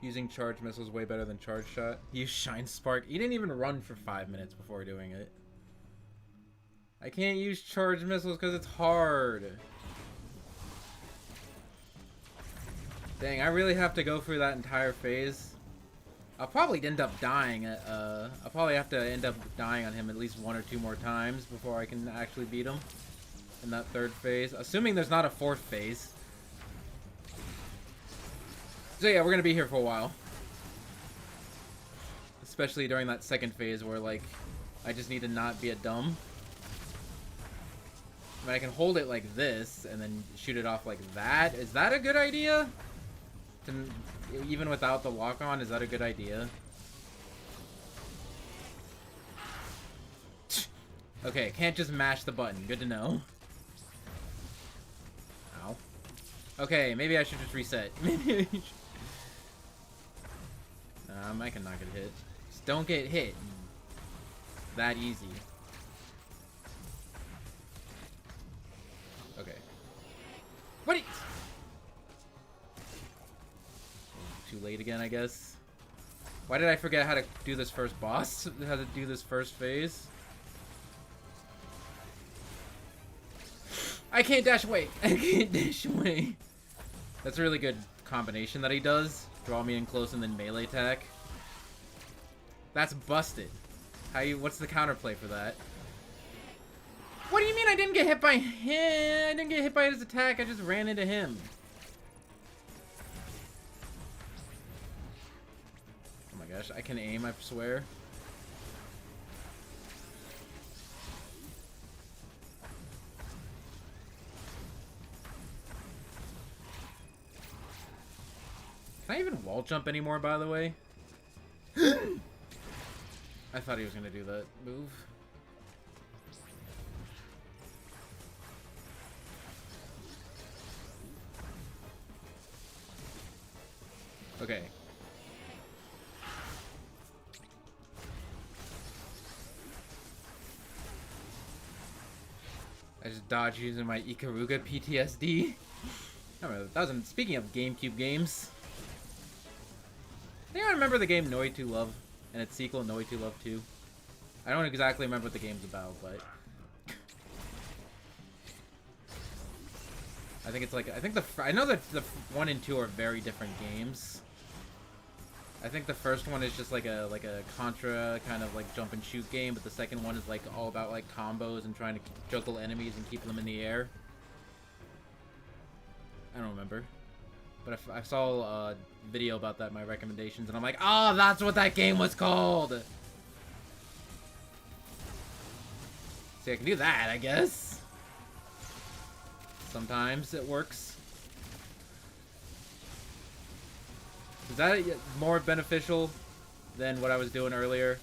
Using charge missiles way better than charge shot. Use Shine Spark. You didn't even run for 5 minutes before doing it. I can't use charge missiles because it's hard. Dang, I really have to go through that entire phase. I'll probably end up dying. I'll probably have to end up dying on him at least 1 or 2 more times before I can actually beat him in that third phase. Assuming there's not a 4th phase. So yeah, we're gonna be here for a while. Especially during that second phase where, like, I just need to not be a dumb. I mean, I can hold it like this and then shoot it off like that. Is that a good idea? Even without the lock-on, is that a good idea? Okay, can't just mash the button. Good to know. Ow. Okay, maybe I should just reset. I cannot get hit. Just don't get hit. That easy. Okay. What? Too late again, I guess. Why did I forget how to do this first boss? How to do this first phase? I can't dash away. I can't dash away. That's a really good combination that he does. Draw me in close and then melee attack. That's busted. How you? What's the counterplay for that? What do you mean I didn't get hit by him? I didn't get hit by his attack. I just ran into him. Oh my gosh, I can aim, I swear. Can I even wall jump anymore, by the way? I thought he was gonna do that move. Okay. I just dodged using my Ikaruga PTSD. I don't know, that was speaking of GameCube games. I think I remember the game Noi 2 Love and its sequel Noi 2 Love 2. I don't exactly remember what the game's about, but I think it's like I know that the 1 and 2 are very different games. I think the first one is just like a Contra kind of like jump and shoot game, but the second one is like all about like combos and trying to juggle enemies and keep them in the air. I don't remember. But I saw a video about that in my recommendations, and I'm like, oh, that's what that game was called! See, I can do that, I guess. Sometimes it works. Is that more beneficial than what I was doing earlier?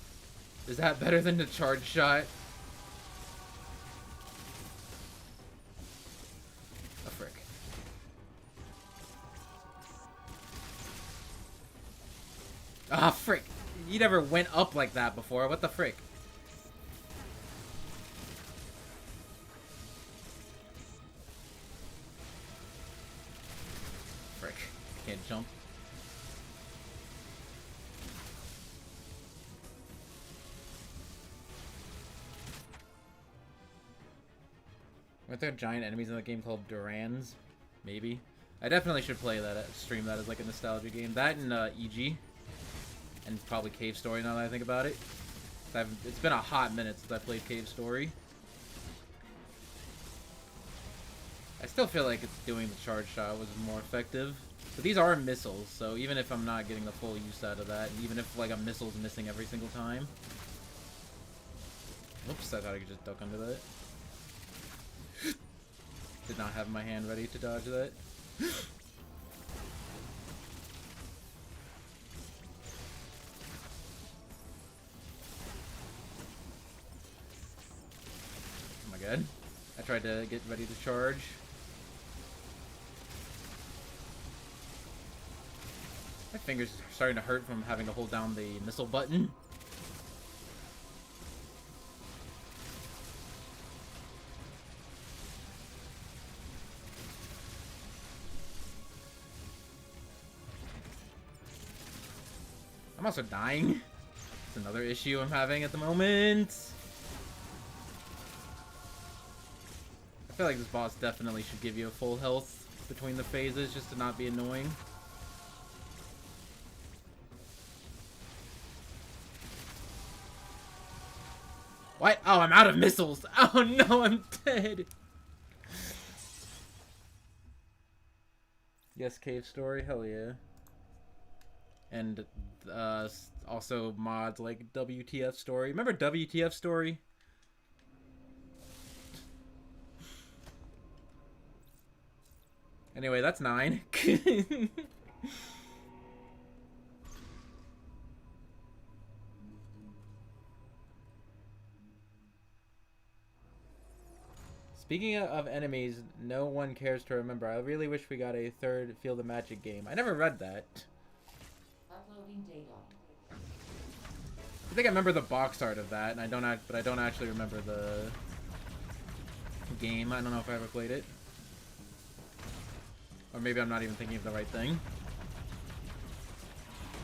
Is that better than the charge shot? Oh, frick. Ah, frick. You never went up like that before. What the frick? Frick. Can't jump. Aren't there giant enemies in the game called Durans? Maybe. I definitely should play that, stream that as like a nostalgia game. That and EG. And probably Cave Story now that I think about it. It's been a hot minute since I played Cave Story. I still feel like it's doing the charge shot was more effective. But these are missiles, so even if I'm not getting the full use out of that, and even if like a missile's missing every single time. Oops, I thought I could just duck under that. Did not have my hand ready to dodge that. Oh my god. I tried to get ready to charge. My fingers are starting to hurt from having to hold down the missile button. I'm also dying. It's another issue I'm having at the moment. I feel like this boss definitely should give you a full health between the phases just to not be annoying. What? Oh, I'm out of missiles. Oh no, I'm dead. Yes, Cave Story. Hell yeah. And also mods like WTF Story. Remember WTF Story? Anyway, that's 9. Speaking of enemies, no one cares to remember. I really wish we got a third Field of Magic game. I never read that. Uploading data. I think I remember the box art of that, and I don't actually remember the game. I don't know if I ever played it. Or maybe I'm not even thinking of the right thing.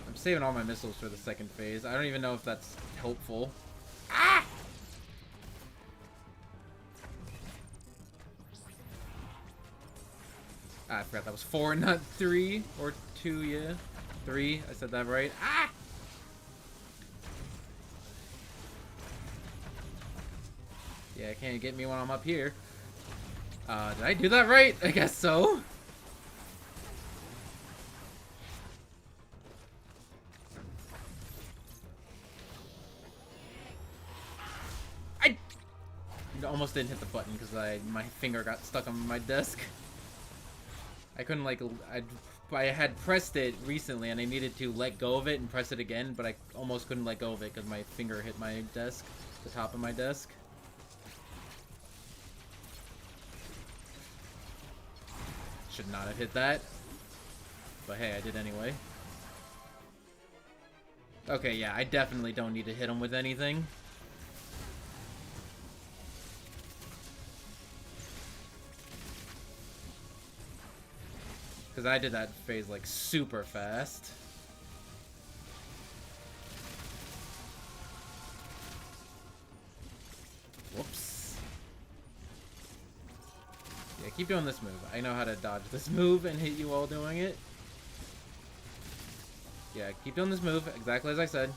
I'm saving all my missiles for the second phase. I don't even know if that's helpful. Ah! I forgot that was 4, not 3. Or 2, yeah. 3. I said that right. Ah! Yeah, can't get me when I'm up here. Did I do that right? I guess so. I almost didn't hit the button because my finger got stuck on my desk. I couldn't I had pressed it recently and I needed to let go of it and press it again, but I almost couldn't let go of it because my finger hit my desk, the top of my desk. Should not have hit that. But hey, I did anyway. Okay, yeah, I definitely don't need to hit him with anything. Because I did that phase, like, super fast. Whoops. Yeah, keep doing this move. I know how to dodge this move and hit you while doing it. Yeah, keep doing this move, exactly as I said.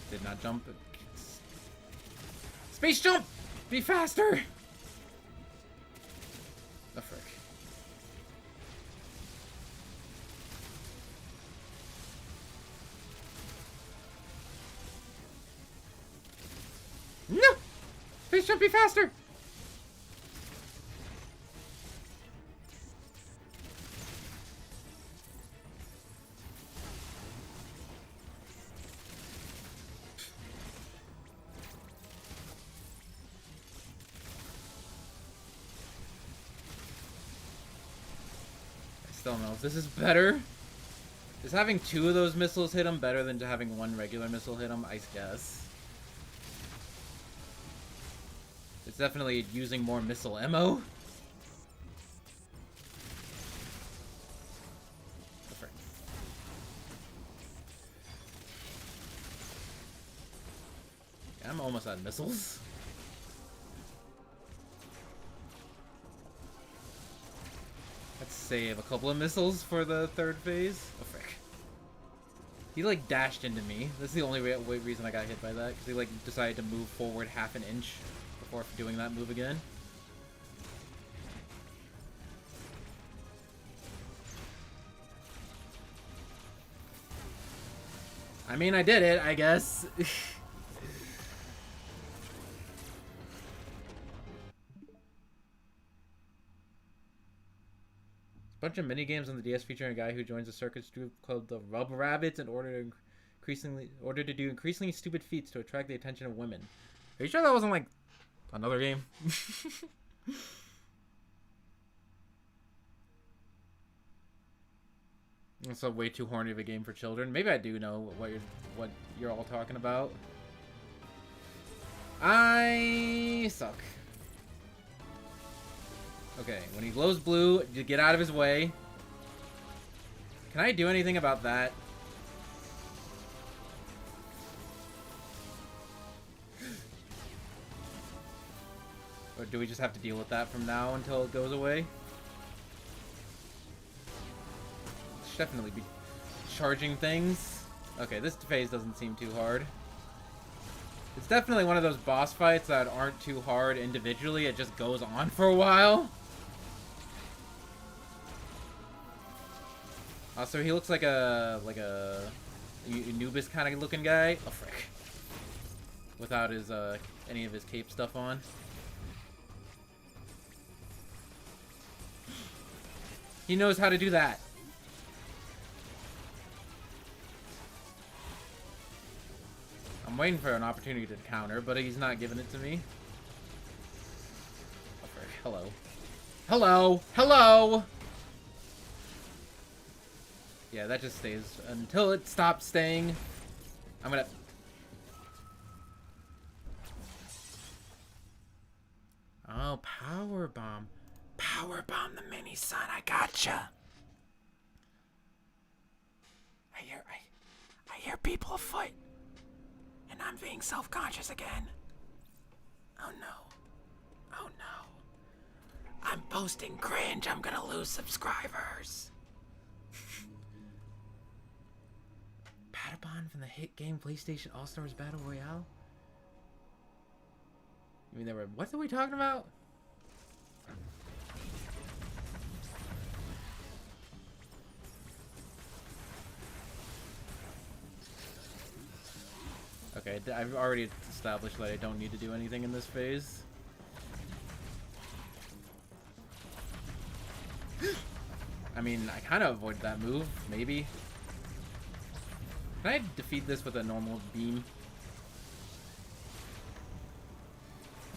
Did not jump. Space jump! Be faster! Oh, frick. No! Space jump, be faster! I don't know if this is better. Is having 2 of those missiles hit him better than having 1 regular missile hit him? I guess. It's definitely using more missile ammo. Oh, frick. Yeah, I'm almost out of missiles. Let's save a couple of missiles for the third phase. Oh, frick. He, like, dashed into me. That's the only reason I got hit by that. Because he, like, decided to move forward half an inch before doing that move again. I mean, I did it, I guess. Bunch of mini games on the DS featuring a guy who joins a circus group called the Rub Rabbits in order to do increasingly stupid feats to attract the attention of women. Are you sure that wasn't like another game? It's a way too horny of a game for children. Maybe I do know what you're all talking about. I suck. Okay, when he glows blue, you get out of his way. Can I do anything about that? Or do we just have to deal with that from now until it goes away? Should definitely be charging things. Okay, this phase doesn't seem too hard. It's definitely one of those boss fights that aren't too hard individually. It just goes on for a while. So he looks like a Anubis kind of looking guy. Oh frick! Without his any of his cape stuff on. He knows how to do that. I'm waiting for an opportunity to counter, but he's not giving it to me. Oh, hello. Hello! Hello! Yeah, that just stays until it stops staying. I'm gonna... Oh, power bomb. Power bomb the mini son. I gotcha. I hear people afoot, and I'm being self-conscious again. Oh no. Oh no. I'm posting cringe. I'm gonna lose subscribers. Patapon from the hit game PlayStation All-Stars Battle Royale? You mean they were... What are we talking about? Okay, I've already established that I don't need to do anything in this phase. I mean, I kind of avoided that move, maybe. Can I defeat this with a normal beam?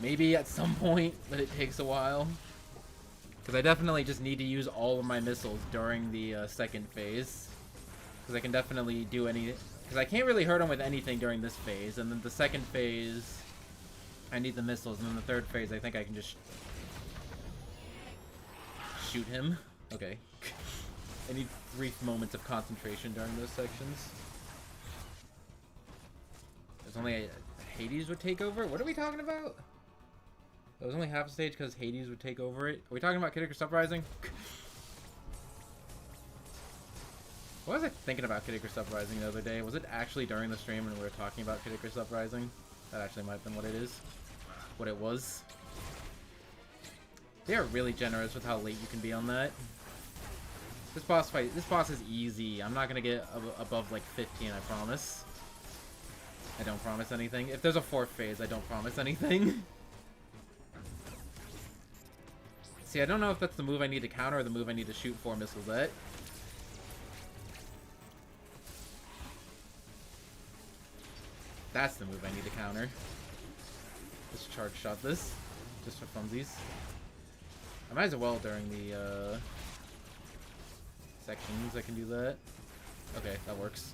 Maybe at some point, but it takes a while. Because I definitely just need to use all of my missiles during the second phase. Because I can definitely do any... Because I can't really hurt him with anything during this phase. And then the second phase, I need the missiles. And then the third phase, I think I can just... shoot him. Okay. I need brief moments of concentration during those sections. There's only a... Hades would take over? What are we talking about? It was only half a stage because Hades would take over it. Are we talking about Kid Icarus Uprising? What was I thinking about Kid Icarus Uprising the other day? Was it actually during the stream when we were talking about Kid Icarus Uprising? That actually might have been what it is. What it was. They are really generous with how late you can be on that. This boss fight, this boss is easy. I'm not gonna get above like 15, I promise. I don't promise anything. If there's a fourth phase, I don't promise anything. See, I don't know if that's the move I need to counter or the move I need to shoot 4 missiles at. That's the move I need to counter. Just charge shot this. Just for funsies. I might as well during the sections I can do that. Okay, that works.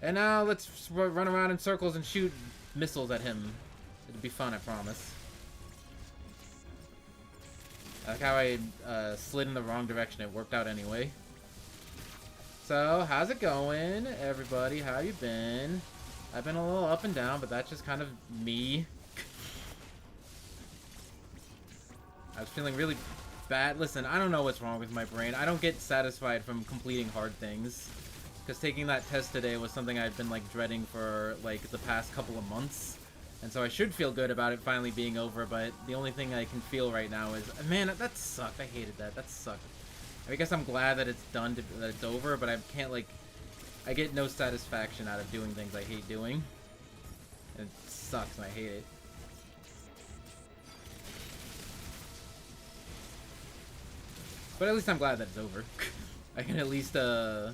And now let's run around in circles and shoot missiles at him. It'll be fun, I promise. I like how I slid in the wrong direction. It worked out anyway. So, how's it going, everybody? How you been? I've been a little up and down, but that's just kind of me. I was feeling really bad. Listen, I don't know what's wrong with my brain. I don't get satisfied from completing hard things. Because taking that test today was something I've been, like, dreading for, like, the past couple of months. And so I should feel good about it finally being over, but the only thing I can feel right now is... Man, that sucked. I hated that. That sucked. I guess I'm glad that it's done, that it's over, but I can't, like... I get no satisfaction out of doing things I hate doing. And it sucks and I hate it. But at least I'm glad that it's over. I can at least, I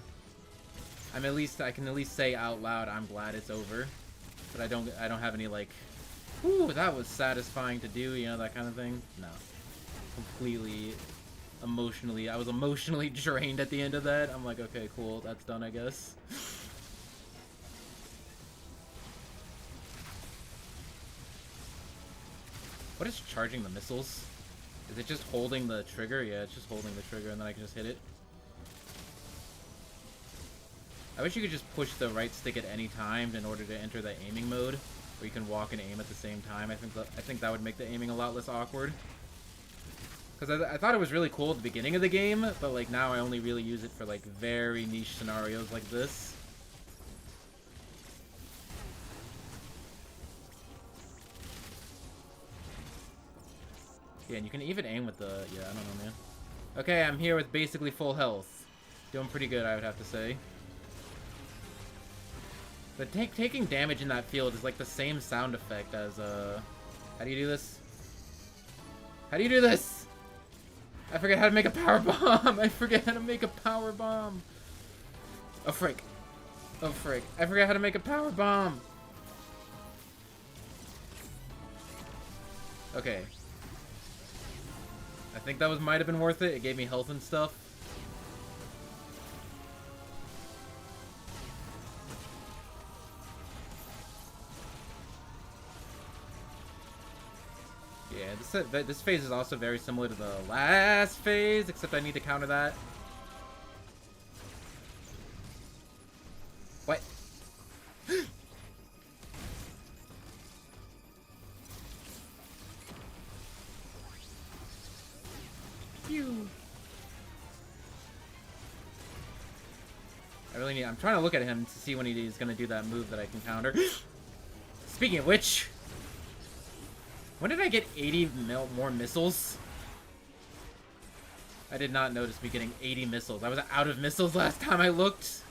can at least say out loud, I'm glad it's over. But I don't have any, like, whew, that was satisfying to do, you know, that kind of thing. No. Completely emotionally, I was emotionally drained at the end of that. I'm like, okay, cool, that's done, I guess. What is charging the missiles? Is it just holding the trigger? Yeah, it's just holding the trigger and then I can just hit it. I wish you could just push the right stick at any time in order to enter the aiming mode, where you can walk and aim at the same time. I think that would make the aiming a lot less awkward. Because I thought it was really cool at the beginning of the game, but like now I only really use it for like very niche scenarios like this. Yeah, and you can even aim with the... Yeah, I don't know, man. Okay, I'm here with basically full health. Doing pretty good, I would have to say. But taking damage in that field is like the same sound effect as, How do you do this? How do you do this? I forget how to make a power bomb. I forget how to make a power bomb. Oh frick. Oh frick. I forgot how to make a power bomb. Okay. I think that might have been worth it. It gave me health and stuff. Yeah, this phase is also very similar to the last phase, except I need to counter that. What? Phew. I really need... I'm trying to look at him to see when he's going to do that move that I can counter. Speaking of which... When did I get 80 more missiles? I did not notice me getting 80 missiles. I was out of missiles last time I looked.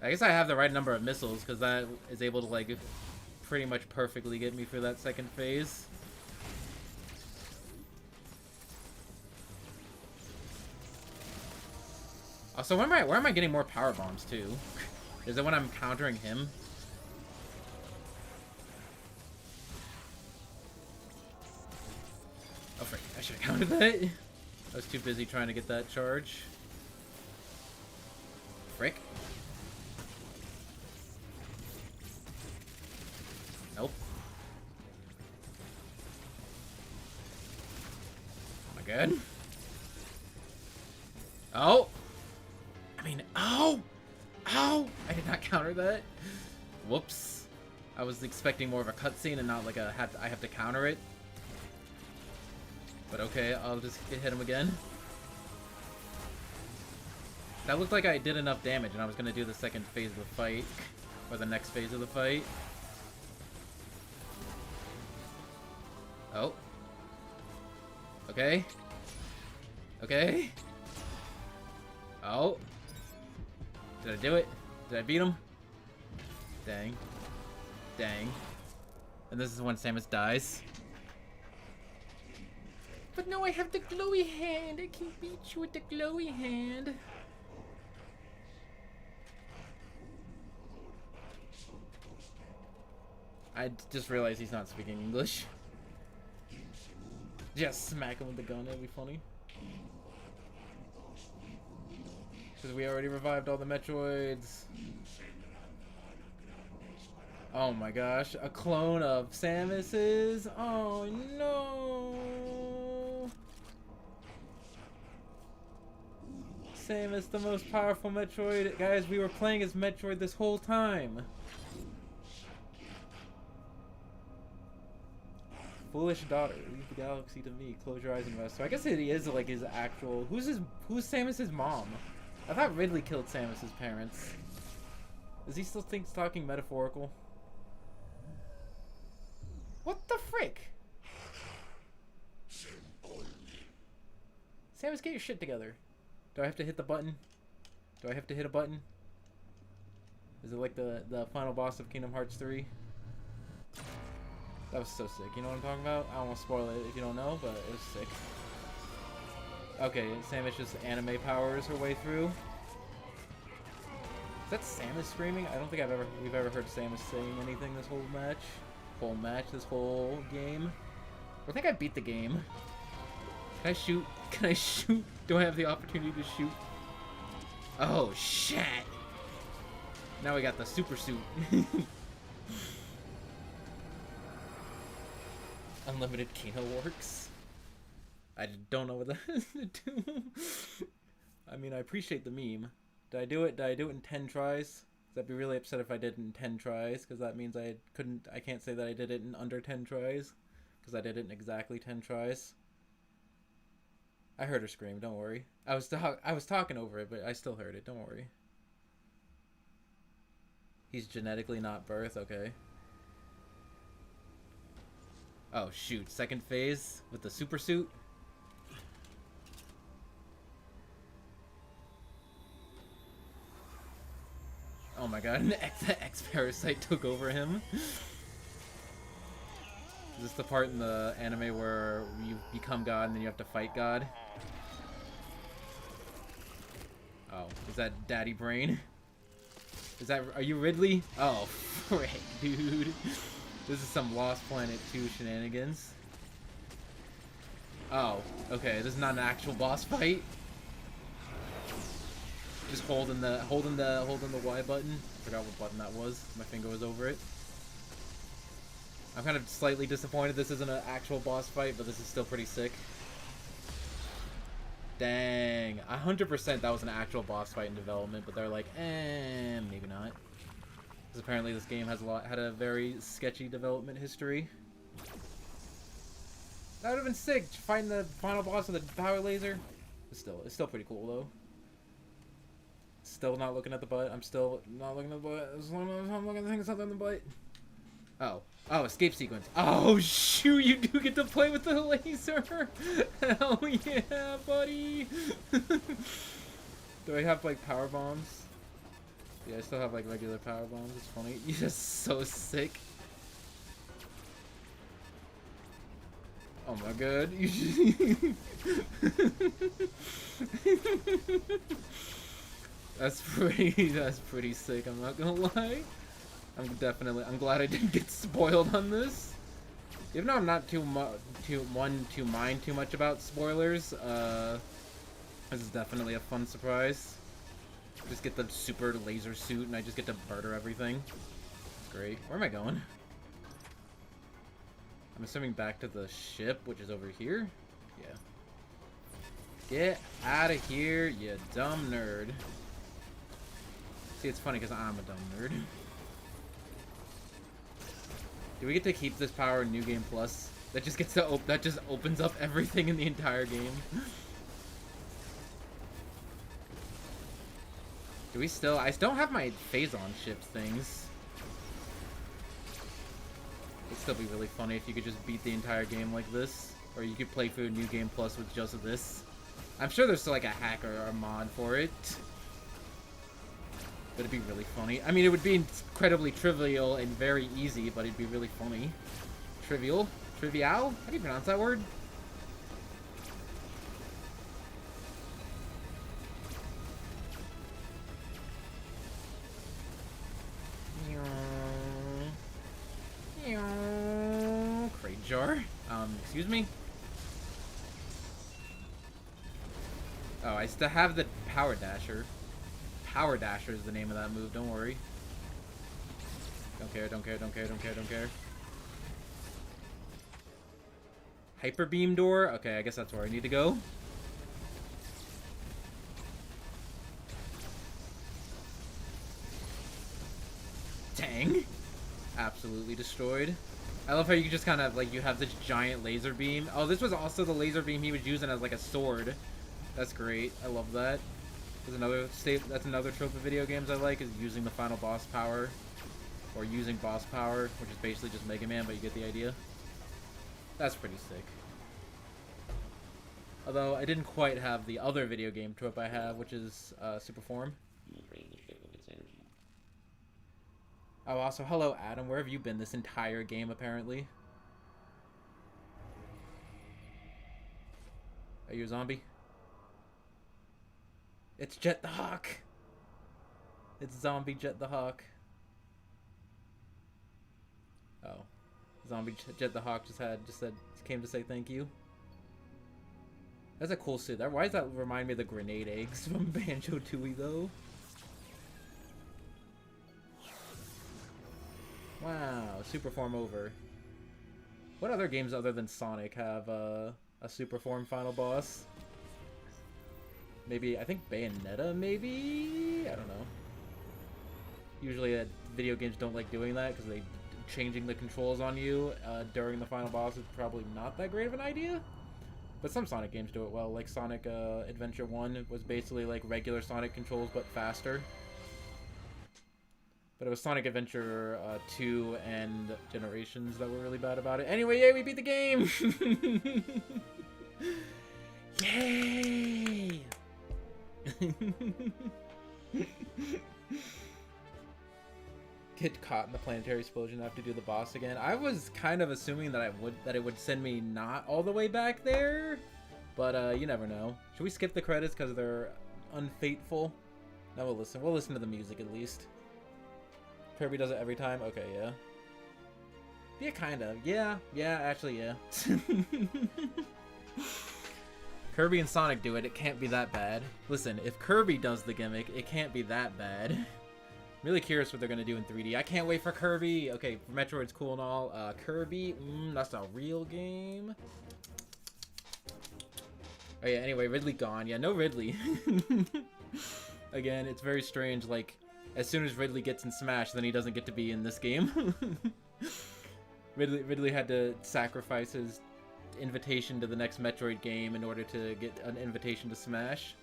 I guess I have the right number of missiles, because that is able to, like, pretty much perfectly get me through that second phase. Also, where am I getting more power bombs, too? Is it when I'm countering him? Oh, frick. I should have counted that. I was too busy trying to get that charge. Frick. Nope. Am I good? Oh! I mean, oh! Oh! I did not counter that. Whoops. I was expecting more of a cutscene and not like a I have to counter it. But okay, I'll just hit him again. That looked like I did enough damage and I was going to do the second phase of the fight. Or the next phase of the fight. Oh. Okay. Okay. Oh. Did I do it? Did I beat him? Dang. Dang. And this is when Samus dies. But no, I have the glowy hand. I can beat you with the glowy hand. I just realized he's not speaking English. Just smack him with the gun, that'd be funny. Because we already revived all the Metroids. Oh my gosh, a clone of Samus's? Oh no! Samus, the most powerful Metroid. Guys, we were playing as Metroid this whole time. Foolish daughter, leave the galaxy to me. Close your eyes and rest. So I guess he is like his actual. Who's Samus's mom? I thought Ridley killed Samus's parents. Does he still think talking metaphorical? What the frick? Samus, get your shit together. Do I have to hit the button? Do I have to hit a button? Is it like the final boss of Kingdom Hearts 3? That was so sick. You know what I'm talking about? I don't want to spoil it if you don't know, but it was sick. Okay, Samus just anime powers her way through. Is that Samus screaming? I don't think we've ever heard Samus saying anything this whole match. This whole game. I think I beat the game. Can I shoot? Can I shoot? Do I have the opportunity to shoot? Oh shit! Now we got the super suit. Unlimited Kino works. I don't know what that is to do. I mean, I appreciate the meme. Did I do it? Did I do it in 10 tries? I'd be really upset if I did it in 10 tries, because that means I can't say that I did it in under 10 tries, because I did it in exactly 10 tries. I heard her scream, don't worry. I was talking over it, but I still heard it, don't worry. He's genetically not birth, okay. Oh shoot, second phase with the super suit? Oh my god, the X-Parasite took over him. Is this the part in the anime where you become God and then you have to fight God? Oh, is that Daddy Brain? Is that... Are you Ridley? Oh, frick, dude. This is some Lost Planet 2 shenanigans. Oh, okay. This is not an actual boss fight. Just holding the Y button. Forgot what button that was. My finger was over it. I'm kind of slightly disappointed this isn't an actual boss fight, but this is still pretty sick. Dang, 100% that was an actual boss fight in development, but they're like, maybe not. Because apparently this game has had a very sketchy development history. That would have been sick, fighting the final boss with a power laser. It's still pretty cool though. Still not looking at the butt. I'm still not looking at the butt. I'm looking at something in the butt. Oh, escape sequence. Oh, shoot, you do get to play with the laser. Hell yeah, buddy. Do I have, like, power bombs? Yeah, I still have, like, regular power bombs. It's funny. You're just so sick. Oh my god. That's pretty sick, I'm not gonna lie. I'm glad I didn't get spoiled on this. Even though I'm not too mind too much about spoilers, this is definitely a fun surprise. Just get the super laser suit and I just get to murder everything. It's great. Where am I going? I'm assuming back to the ship, which is over here? Yeah. Get out of here, you dumb nerd. See, it's funny because I'm a dumb nerd. Do we get to keep this power in New Game Plus? That just gets to that just opens up everything in the entire game. Do we still? I still have my phase-on ship things. It'd still be really funny if you could just beat the entire game like this, or you could play through New Game Plus with just this. I'm sure there's still like a hack or a mod for it. But it'd be really funny. I mean, it would be incredibly trivial and very easy, but it'd be really funny. Trivial? Trivial? How do you pronounce that word? Crate jar? Excuse me? Oh, I still have the Power Dasher. Power Dasher is the name of that move, don't worry. Don't care, don't care, don't care, don't care, don't care. Hyper Beam door? Okay, I guess that's where I need to go. Dang. Absolutely destroyed. I love how you just kind of, like, you have this giant laser beam. Oh, this was also the laser beam he was using as, like, a sword. That's great. I love that. That's another trope of video games I like, is using the final boss power. Or using boss power, which is basically just Mega Man, but you get the idea. That's pretty sick. Although, I didn't quite have the other video game trope I have, which is Super Form. You will drain the ship of its energy. Oh, also, hello, Adam. Where have you been this entire game, apparently? Are you a zombie? It's Jet the Hawk! It's zombie Jet the Hawk. Oh. Zombie Jet the Hawk came to say thank you. That's a cool suit. Why does that remind me of the grenade eggs from Banjo-Tooie, though? Wow, super form over. What other games other than Sonic have a super form final boss? Maybe, I think Bayonetta, maybe? I don't know. Usually video games don't like doing that because changing the controls on you during the final boss is probably not that great of an idea. But some Sonic games do it well, like Sonic Adventure 1 was basically like regular Sonic controls but faster. But it was Sonic Adventure 2 and Generations that were really bad about it. Anyway, yay, we beat the game! Yay! get caught in the planetary explosion and have to do the boss again. I was kind of assuming that it would send me not all the way back there, but you never know. Should we skip the credits because they're unfaithful? No, we'll listen. We'll listen to the music at least. Kirby does it every time? Okay, yeah. Yeah, kind of. Yeah, actually, yeah. Kirby and Sonic do it, it can't be that bad. Listen, if Kirby does the gimmick, it can't be that bad. I'm really curious what they're gonna do in 3D. I can't wait for Kirby! Okay, Metroid's cool and all. Kirby, that's a real game. Oh yeah, anyway, Ridley gone. Yeah, no Ridley. Again, it's very strange, like, as soon as Ridley gets in Smash, then he doesn't get to be in this game. Ridley had to sacrifice his invitation to the next Metroid game in order to get an invitation to Smash.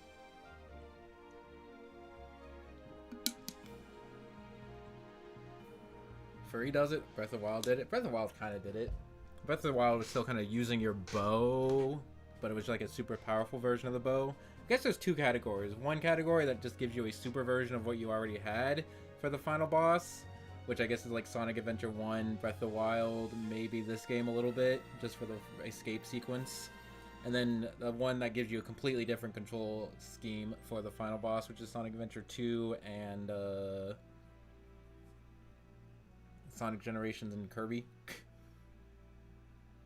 Furry does it. Breath of the Wild did it. Breath of the Wild kind of did it. Breath of the Wild was still kind of using your bow, but it was like a super powerful version of the bow. I guess there's two categories. One category that just gives you a super version of what you already had for the final boss, which I guess is like Sonic Adventure 1, Breath of the Wild, maybe this game a little bit, just for the escape sequence. And then the one that gives you a completely different control scheme for the final boss, which is Sonic Adventure 2 and Sonic Generations and Kirby.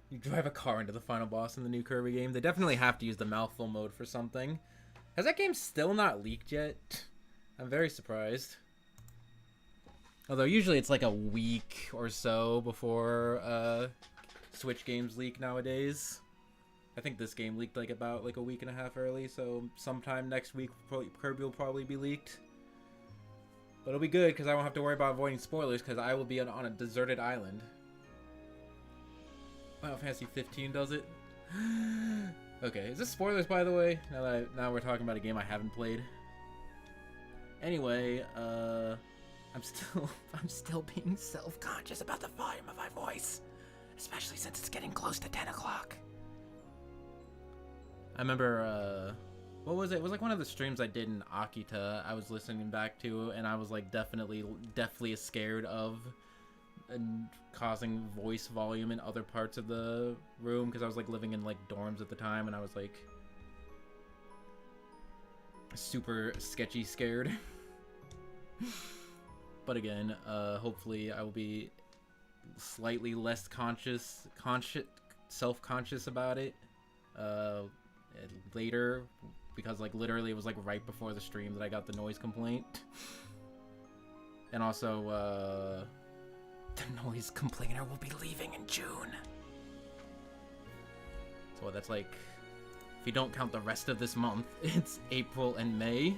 You drive a car into the final boss in the new Kirby game. They definitely have to use the mouthful mode for something. Has that game still not leaked yet? I'm very surprised. Although usually it's like a week or so before Switch games leak nowadays. I think this game leaked like about like a week and a half early, so sometime next week Kirby will probably be leaked. But it'll be good because I won't have to worry about avoiding spoilers because I will be on a deserted island. Final Fantasy 15 does it. Okay, is this spoilers by the way? Now we're talking about a game I haven't played. Anyway, I'm still being self-conscious about the volume of my voice, especially since it's getting close to 10 o'clock. I remember, what was it? It was like one of the streams I did in Akita I was listening back to, and I was like definitely scared of and causing voice volume in other parts of the room because I was like living in like dorms at the time, and I was like super sketchy scared. But again, hopefully I will be slightly less self-conscious about it later, because like literally it was like right before the stream that I got the noise complaint. And also the noise complainer will be leaving in June. So that's like, if you don't count the rest of this month, it's April and May.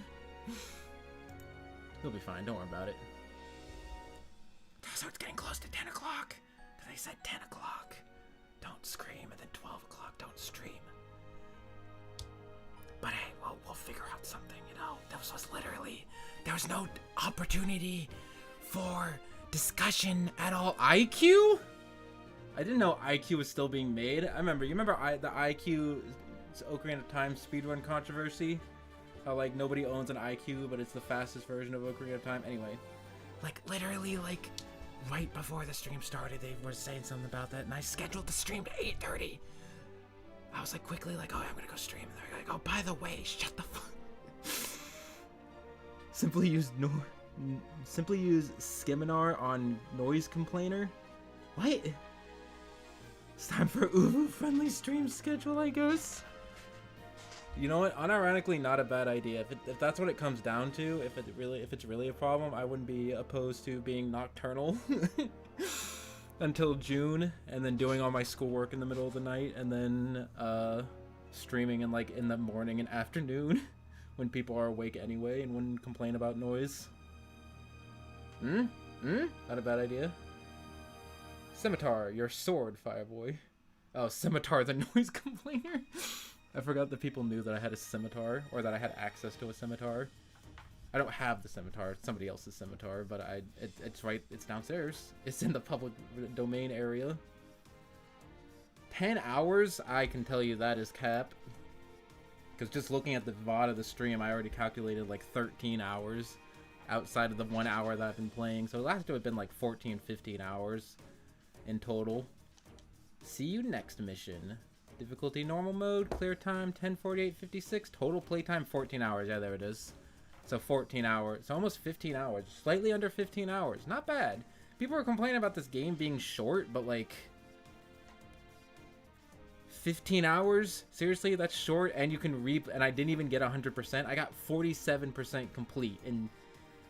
You'll be fine, don't worry about it. So it's getting close to 10 o'clock. They said 10 o'clock. Don't scream, and then 12 o'clock, don't stream. But hey, we'll figure out something, you know? There was no opportunity for discussion at all. IQ? I didn't know IQ was still being made. You remember the IQ Ocarina of Time speedrun controversy? How like nobody owns an IQ, but it's the fastest version of Ocarina of Time. Anyway, like literally like right before the stream started, they were saying something about that, and I scheduled the stream to 8:30. I was like quickly like, oh, I'm gonna go stream. And they're like, oh, by the way, shut the fuck. Simply use Skiminar on noise complainer. What? It's time for Uvu friendly stream schedule, I guess. You know what? Unironically, not a bad idea. If that's what it comes down to, if it's really a problem, I wouldn't be opposed to being nocturnal until June, and then doing all my schoolwork in the middle of the night, and then streaming in the morning and afternoon when people are awake anyway and wouldn't complain about noise. Not a bad idea. Scimitar, your sword, Fireboy. Oh, Scimitar, the noise complainer. I forgot that people knew that I had a scimitar, or that I had access to a scimitar. I don't have the scimitar, it's somebody else's scimitar, but it's right, it's downstairs. It's in the public domain area. 10 hours? I can tell you that is cap. Because just looking at the VOD of the stream, I already calculated like 13 hours. outside of the 1 hour that I've been playing. So it has to have been like 14, 15 hours in total. See you next mission. Difficulty normal mode, clear time 10:48:56, total playtime 14 hours. Yeah, there it is. So 14 hours, so almost 15 hours, slightly under 15 hours. Not bad. People are complaining about this game being short, but like 15 hours? Seriously, that's short, and you can and I didn't even get 100%. I got 47% complete in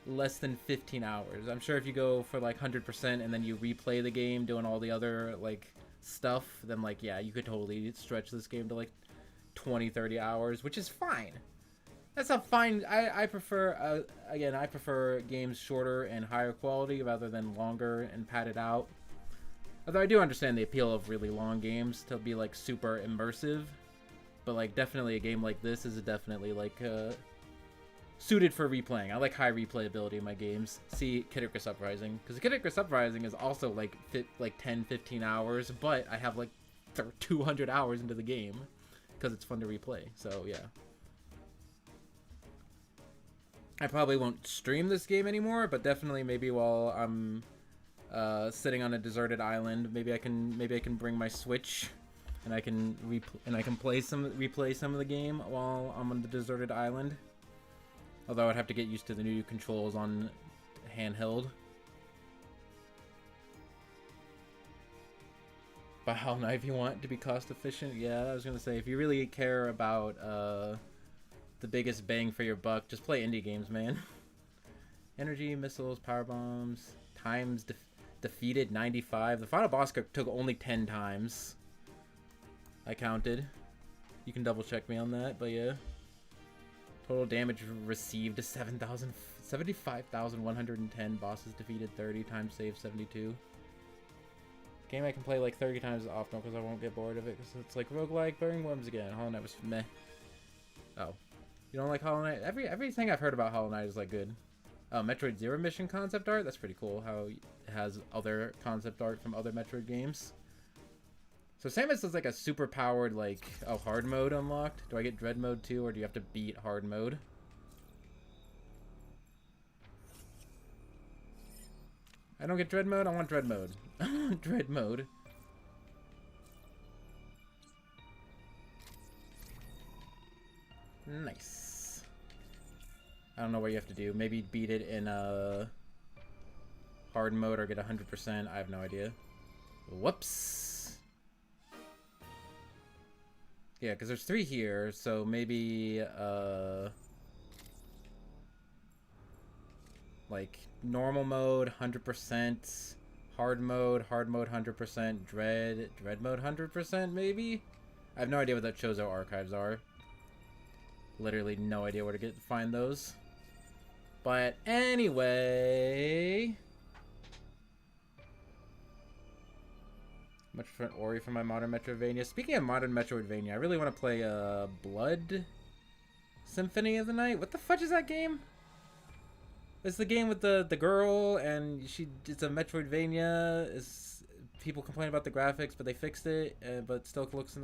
less than 15 hours. I'm sure if you go for like 100% and then you replay the game doing all the other like stuff, then like, yeah, you could totally stretch this game to like 20-30 hours, which is fine. That's a fine. I prefer again, I prefer games shorter and higher quality rather than longer and padded out. Although I do understand the appeal of really long games to be like super immersive, but like definitely a game like this is definitely like suited for replaying. I like high replayability in my games. See Kid Icarus Uprising, because Kid Icarus Uprising is also like 10-15 hours, but I have like 200 hours into the game because it's fun to replay. So yeah, I probably won't stream this game anymore, but definitely maybe while I'm sitting on a deserted island, maybe I can bring my Switch and I can replay some of the game while I'm on the deserted island. Although I'd have to get used to the new controls on handheld. But how now if you want to be cost efficient? Yeah, I was gonna say if you really care about the biggest bang for your buck, just play indie games, man. Energy, missiles, power bombs, times defeated 95. The final boss took only 10 times. I counted. You can double check me on that, but yeah. Total damage received 75,110. Bosses defeated 30. Times saved 72. Game I can play like 30 times often because I won't get bored of it. Because it's like roguelike, Burning Worms again. Hollow Knight was meh. Oh. You don't like Hollow Knight? Everything I've heard about Hollow Knight is like good. Oh, Metroid Zero Mission concept art? That's pretty cool how it has other concept art from other Metroid games. So Samus is like a super powered, like, hard mode unlocked. Do I get Dread mode too, or do you have to beat hard mode? I don't get Dread mode? I want Dread mode. Dread mode. Nice. I don't know what you have to do. Maybe beat it in hard mode or get 100%. I have no idea. Whoops. Yeah, because there's 3 here, so maybe, like, normal mode, 100%, hard mode, 100%, dread mode, 100%, maybe? I have no idea what the Chozo archives are. Literally no idea where to find those. But anyway... Much different Ori from my modern Metroidvania. Speaking of modern Metroidvania, I really want to play Blood Symphony of the Night. What the fudge is that game? It's the game with the girl and it's a Metroidvania. People complain about the graphics, but they fixed it, but still looks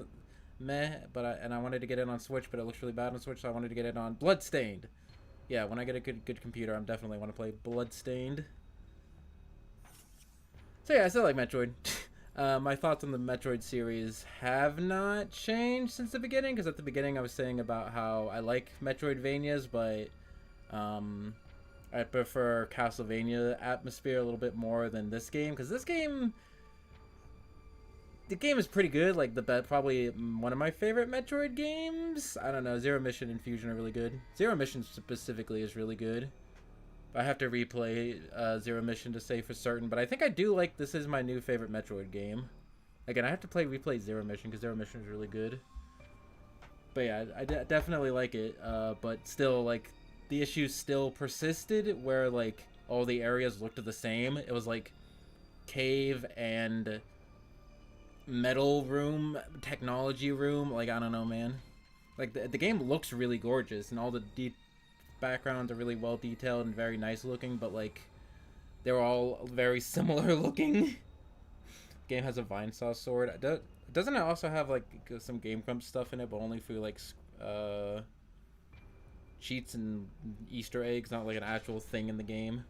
meh. But I wanted to get it on Switch, but it looks really bad on Switch, so I wanted to get it on Bloodstained. Yeah, when I get a good computer, I'm definitely want to play Bloodstained. So yeah, I still like Metroid. My thoughts on the Metroid series have not changed since the beginning, because at the beginning I was saying about how I like Metroidvanias, but I prefer Castlevania atmosphere a little bit more than this game, because this game, the game is pretty good, like probably one of my favorite Metroid games. I don't know, Zero Mission and Fusion are really good. Zero Mission specifically is really good. I have to replay Zero Mission to say for certain, but I think I do like this is my new favorite Metroid game. Again, I have to replay Zero Mission because Zero Mission is really good. But yeah, I definitely like it, but still, like, the issues still persisted where, like, all the areas looked the same. It was like cave and metal room, technology room, like, I don't know, man. Like, the game looks really gorgeous, and all the backgrounds are really well detailed and very nice looking, but like they're all very similar looking. Game has a vine saw sword. Doesn't it also have like some Game Grumps stuff in it, but only for like cheats and Easter eggs, not like an actual thing in the game.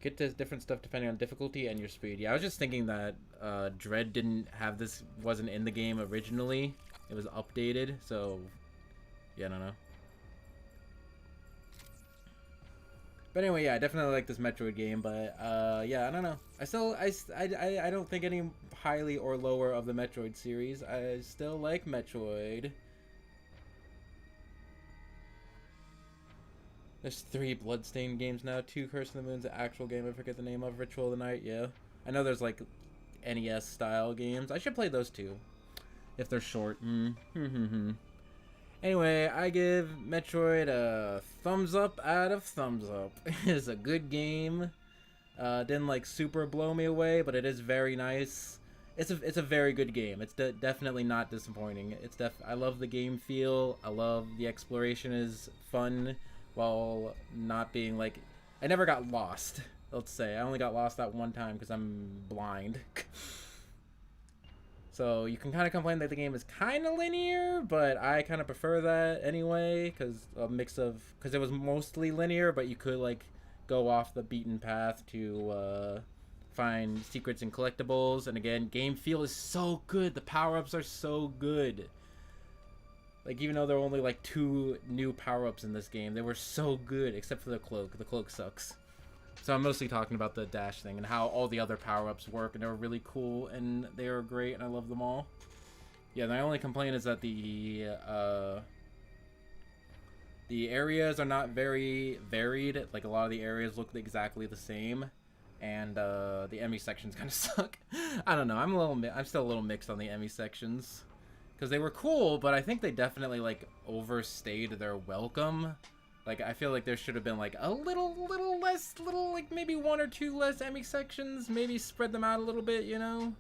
Get to different stuff depending on difficulty and your speed. Yeah, I was just thinking that Dread didn't have this, wasn't in the game originally. It was updated, so yeah, I don't know. But anyway, yeah, I definitely like this Metroid game, but yeah, I don't know. I don't think any highly or lower of the Metroid series. I still like Metroid. There's 3 Bloodstained games now, 2 Curse of the Moon's an actual game I forget the name of, Ritual of the Night, yeah. I know there's like NES style games. I should play those too. If they're short. Anyway, I give Metroid a thumbs up out of thumbs up. It's a good game. Didn't like super blow me away, but it is very nice. It's a very good game. It's definitely not disappointing. I love the game feel. I love the exploration is fun. While not being like, I never got lost, let's say. I only got lost that one time because I'm blind. So you can kind of complain that the game is kind of linear, but I kind of prefer that anyway, because a mix of, because it was mostly linear, but you could like go off the beaten path to find secrets and collectibles. And again, game feel is so good. The power-ups are so good. Like, even though there were only, like, 2 new power-ups in this game, they were so good, except for the cloak. The cloak sucks. So I'm mostly talking about the dash thing and how all the other power-ups work, and they were really cool, and they were great, and I love them all. Yeah, my only complaint is that the areas are not very varied. Like, a lot of the areas look exactly the same, and the Emmy sections kind of suck. I don't know, I'm still a little mixed on the Emmy sections. Because they were cool, but I think they definitely, like, overstayed their welcome. Like, I feel like there should have been, like, a little less, like, maybe 1 or 2 less Emmy sections. Maybe spread them out a little bit, you know?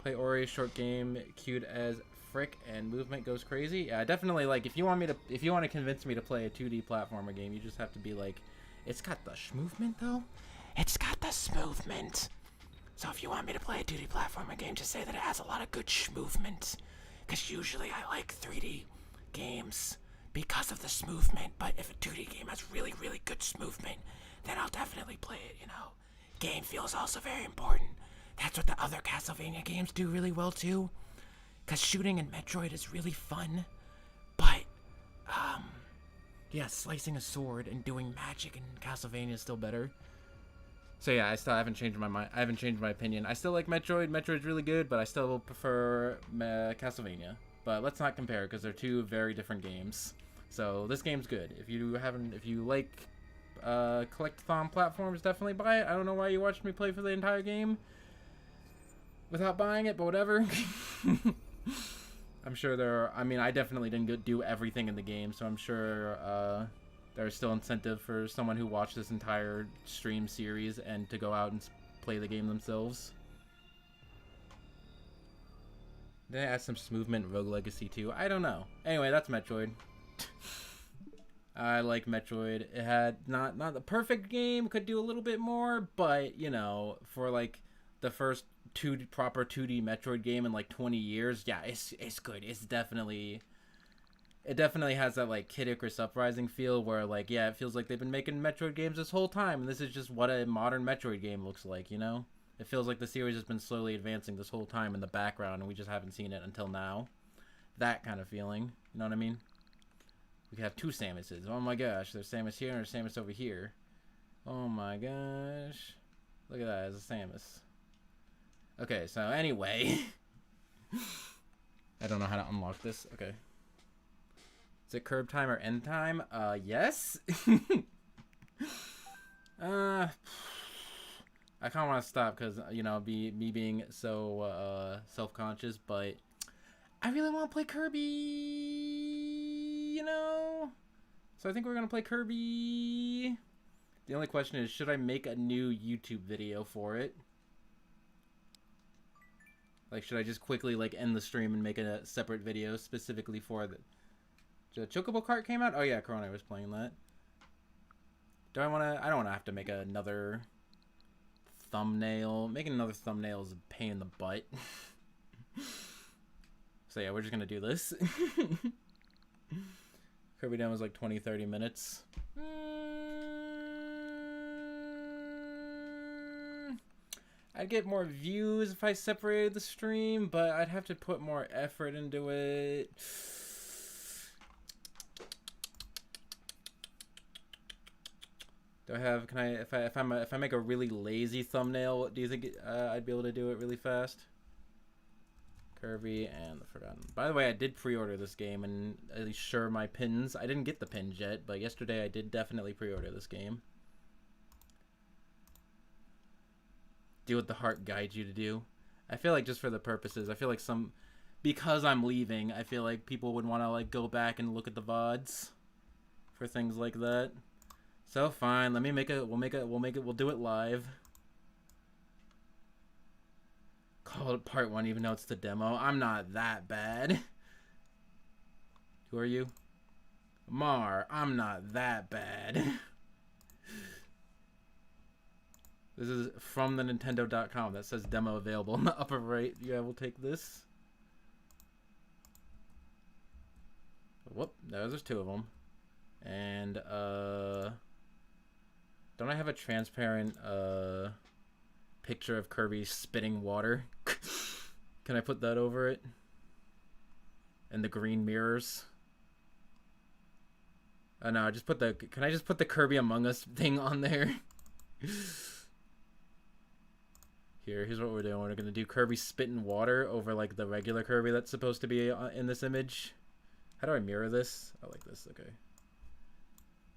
Play Ori, short game, cute as frick, and movement goes crazy. Yeah, definitely, like, if you want to convince me to play a 2D platformer game, you just have to be like, it's got the movement though? It's got the movement. So if you want me to play a 2D platformer game, just say that it has a lot of good movement. Because usually I like 3D games because of the movement. But if a 2D game has really, really good movement, then I'll definitely play it, you know. Game feel is also very important. That's what the other Castlevania games do really well too. Because shooting in Metroid is really fun. But, yeah, slicing a sword and doing magic in Castlevania is still better. So yeah, I still haven't changed my mind. I haven't changed my opinion. I still like Metroid. Metroid's really good, but I still prefer Castlevania. But let's not compare because they're 2 very different games. So this game's good. If you like collectathon platforms, definitely buy it. I don't know why you watched me play for the entire game without buying it, but whatever. I'm sure I definitely didn't do everything in the game, so I'm sure there's still incentive for someone who watched this entire stream series and to go out and play the game themselves. Did I add some movement Rogue Legacy too? I don't know. Anyway, that's Metroid. I like Metroid. It had not the perfect game, could do a little bit more, but you know, for like the first proper 2D Metroid game in like 20 years, yeah, it's good. It definitely has that like Kid Icarus Uprising feel where like, yeah, it feels like they've been making Metroid games this whole time, and this is just what a modern Metroid game looks like, you know? It feels like the series has been slowly advancing this whole time in the background, and we just haven't seen it until now. That kind of feeling, you know what I mean? We have 2 Samuses. Oh my gosh, there's Samus here and there's Samus over here. Oh my gosh. Look at that, it's a Samus. Okay, so anyway. I don't know how to unlock this. Okay. Is it curb time or end time? Yes. I kind of want to stop because, you know, me being so self-conscious, but I really want to play Kirby, you know? So I think we're going to play Kirby. The only question is, should I make a new YouTube video for it? Like, should I just quickly, like, end the stream and make a separate video specifically for the Chocobo Kart came out? Oh, yeah, Corona was playing that. Do I want to... I don't want to have to make another thumbnail. Making another thumbnail is a pain in the butt. So yeah, we're just gonna do this. Kirby Demo was like 20-30 minutes. I'd get more views if I separated the stream, but I'd have to put more effort into it. Do I have? Can I? If I make a really lazy thumbnail, do you think I'd be able to do it really fast? Kirby and the Forgotten. By the way, I did pre-order this game, and at least sure my pins. I didn't get the pins yet, but yesterday I did definitely pre-order this game. Do what the heart guides you to do. I feel like just for the purposes, I feel like because I'm leaving, I feel like people would want to like go back and look at the VODs for things like that. So fine, let me make it. We'll do it live. Call it part 1, even though it's the demo. I'm not that bad. Who are you? Mar. I'm not that bad. This is from the Nintendo.com. That says demo available in the upper right. Yeah, we'll take this. Whoop, there's 2 of them. And, don't I have a transparent, picture of Kirby spitting water? Can I put that over it? And the green mirrors? Oh no, can I just put the Kirby Among Us thing on there? Here's what we're doing. We're gonna do Kirby spitting water over like the regular Kirby that's supposed to be in this image. How do I mirror this? I like this, okay.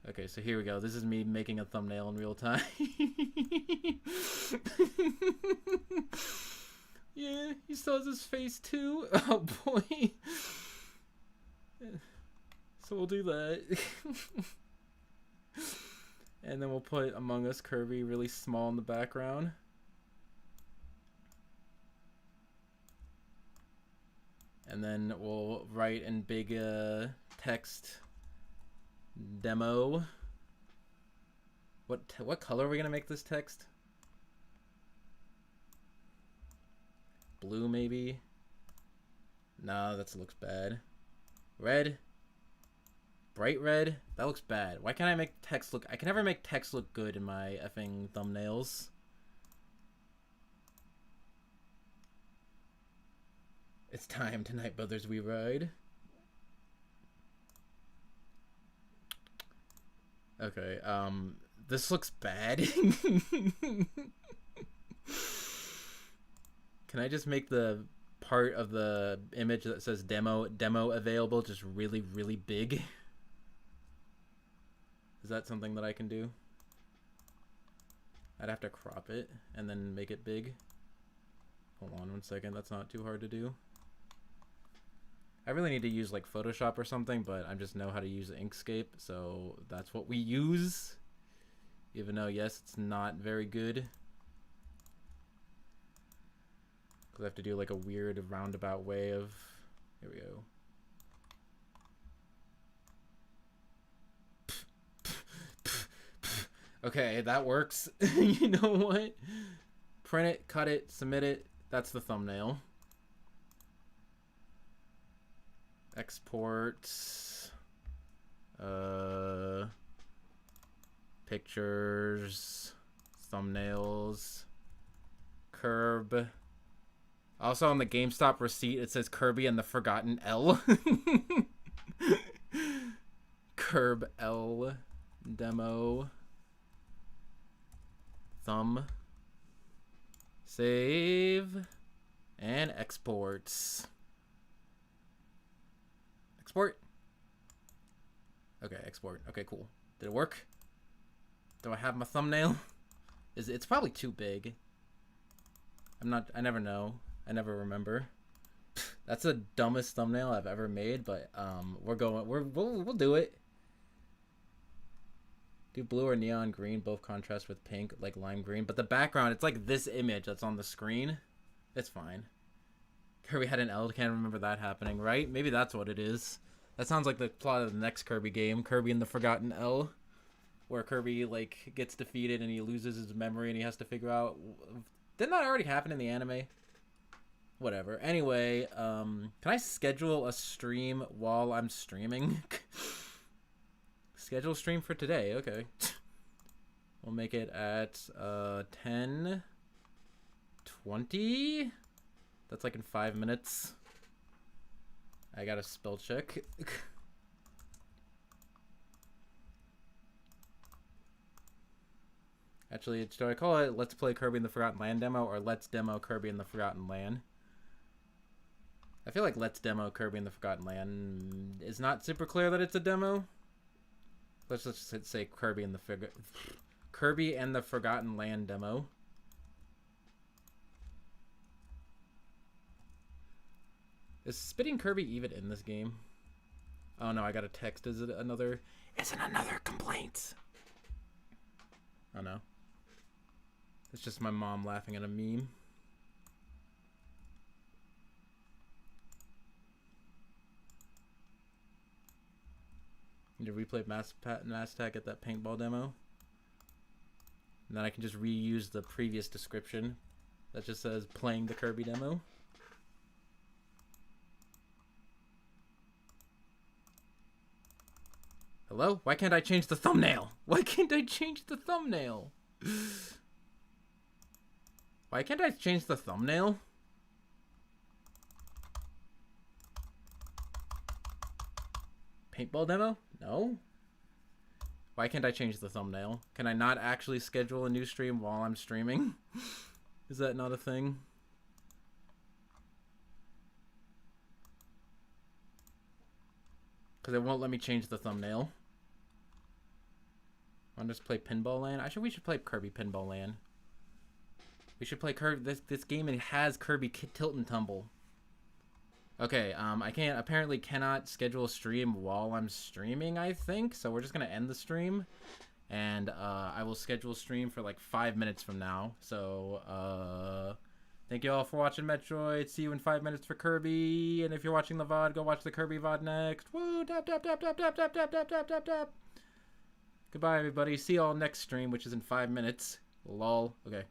Okay, so here we go. This is me making a thumbnail in real time. Yeah, he still has his face too. Oh boy. So we'll do that. And then we'll put Among Us Kirby really small in the background. And then we'll write in big text demo. What color are we gonna make this text? Blue maybe? No, that looks bad. Red? Bright red? That looks bad. Why can't I make text look... I can never make text look good in my effing thumbnails. It's time, tonight, brothers, we ride. Okay, this looks bad. Can I just make the part of the image that says demo available just really, really big? Is that something that I can do? I'd have to crop it and then make it big. Hold on 1 second, that's not too hard to do. I really need to use like Photoshop or something, but I just know how to use Inkscape, so that's what we use. Even though, yes, it's not very good. Because I have to do like a weird roundabout way of... Here we go. Okay, that works. You know what? Print it, cut it, submit it. That's the thumbnail. Export pictures, thumbnails, Curb. Also on the GameStop receipt it says Kirby and the Forgotten L. Curb L demo. Thumb. Save and exports. Export. Okay, export. Okay, cool. Did it work? Do I have my thumbnail? It's probably too big. I never know. I never remember. That's the dumbest thumbnail I've ever made, but we'll do it. Do blue or neon green, both contrast with pink, like lime green, but the background, it's like this image that's on the screen. It's fine. Kirby had an L, can't remember that happening, right? Maybe that's what it is. That sounds like the plot of the next Kirby game, Kirby and the Forgotten L, where Kirby like gets defeated and he loses his memory and he has to figure out... Didn't that already happen in the anime? Whatever. Anyway, can I schedule a stream while I'm streaming? Schedule stream for today. Okay. We'll make it at 10:20. That's like in 5 minutes. I got a spell check. Actually, do I call it Let's Play Kirby in the Forgotten Land demo or Let's Demo Kirby in the Forgotten Land? I feel like Let's Demo Kirby in the Forgotten Land is not super clear that it's a demo. Let's just say Kirby and the Forgotten Land demo. Is spitting Kirby even in this game? Oh no, I got a text. Is it another? Isn't another complaint? Oh no. It's just my mom laughing at a meme. Need to replay Mass Attack at that paintball demo. And then I can just reuse the previous description that just says playing the Kirby demo. Hello? Why can't I change the thumbnail? Why can't I change the thumbnail? Why can't I change the thumbnail? Paintball demo? No. Why can't I change the thumbnail? Can I not actually schedule a new stream while I'm streaming? Is that not a thing? Because it won't let me change the thumbnail. I'll just play Pinball Land. We should play Kirby Pinball Land. We should play Kirby. This game, it has Kirby Tilt and Tumble. Okay, I apparently cannot schedule a stream while I'm streaming, I think. So we're just gonna end the stream, and I will schedule a stream for like 5 minutes from now. So thank you all for watching Metroid. See you in 5 minutes for Kirby. And if you're watching the VOD, go watch the Kirby VOD next. Woo! Tap tap tap tap tap tap tap tap tap tap tap. Goodbye, everybody. See you all next stream, which is in 5 minutes. Lol. Okay.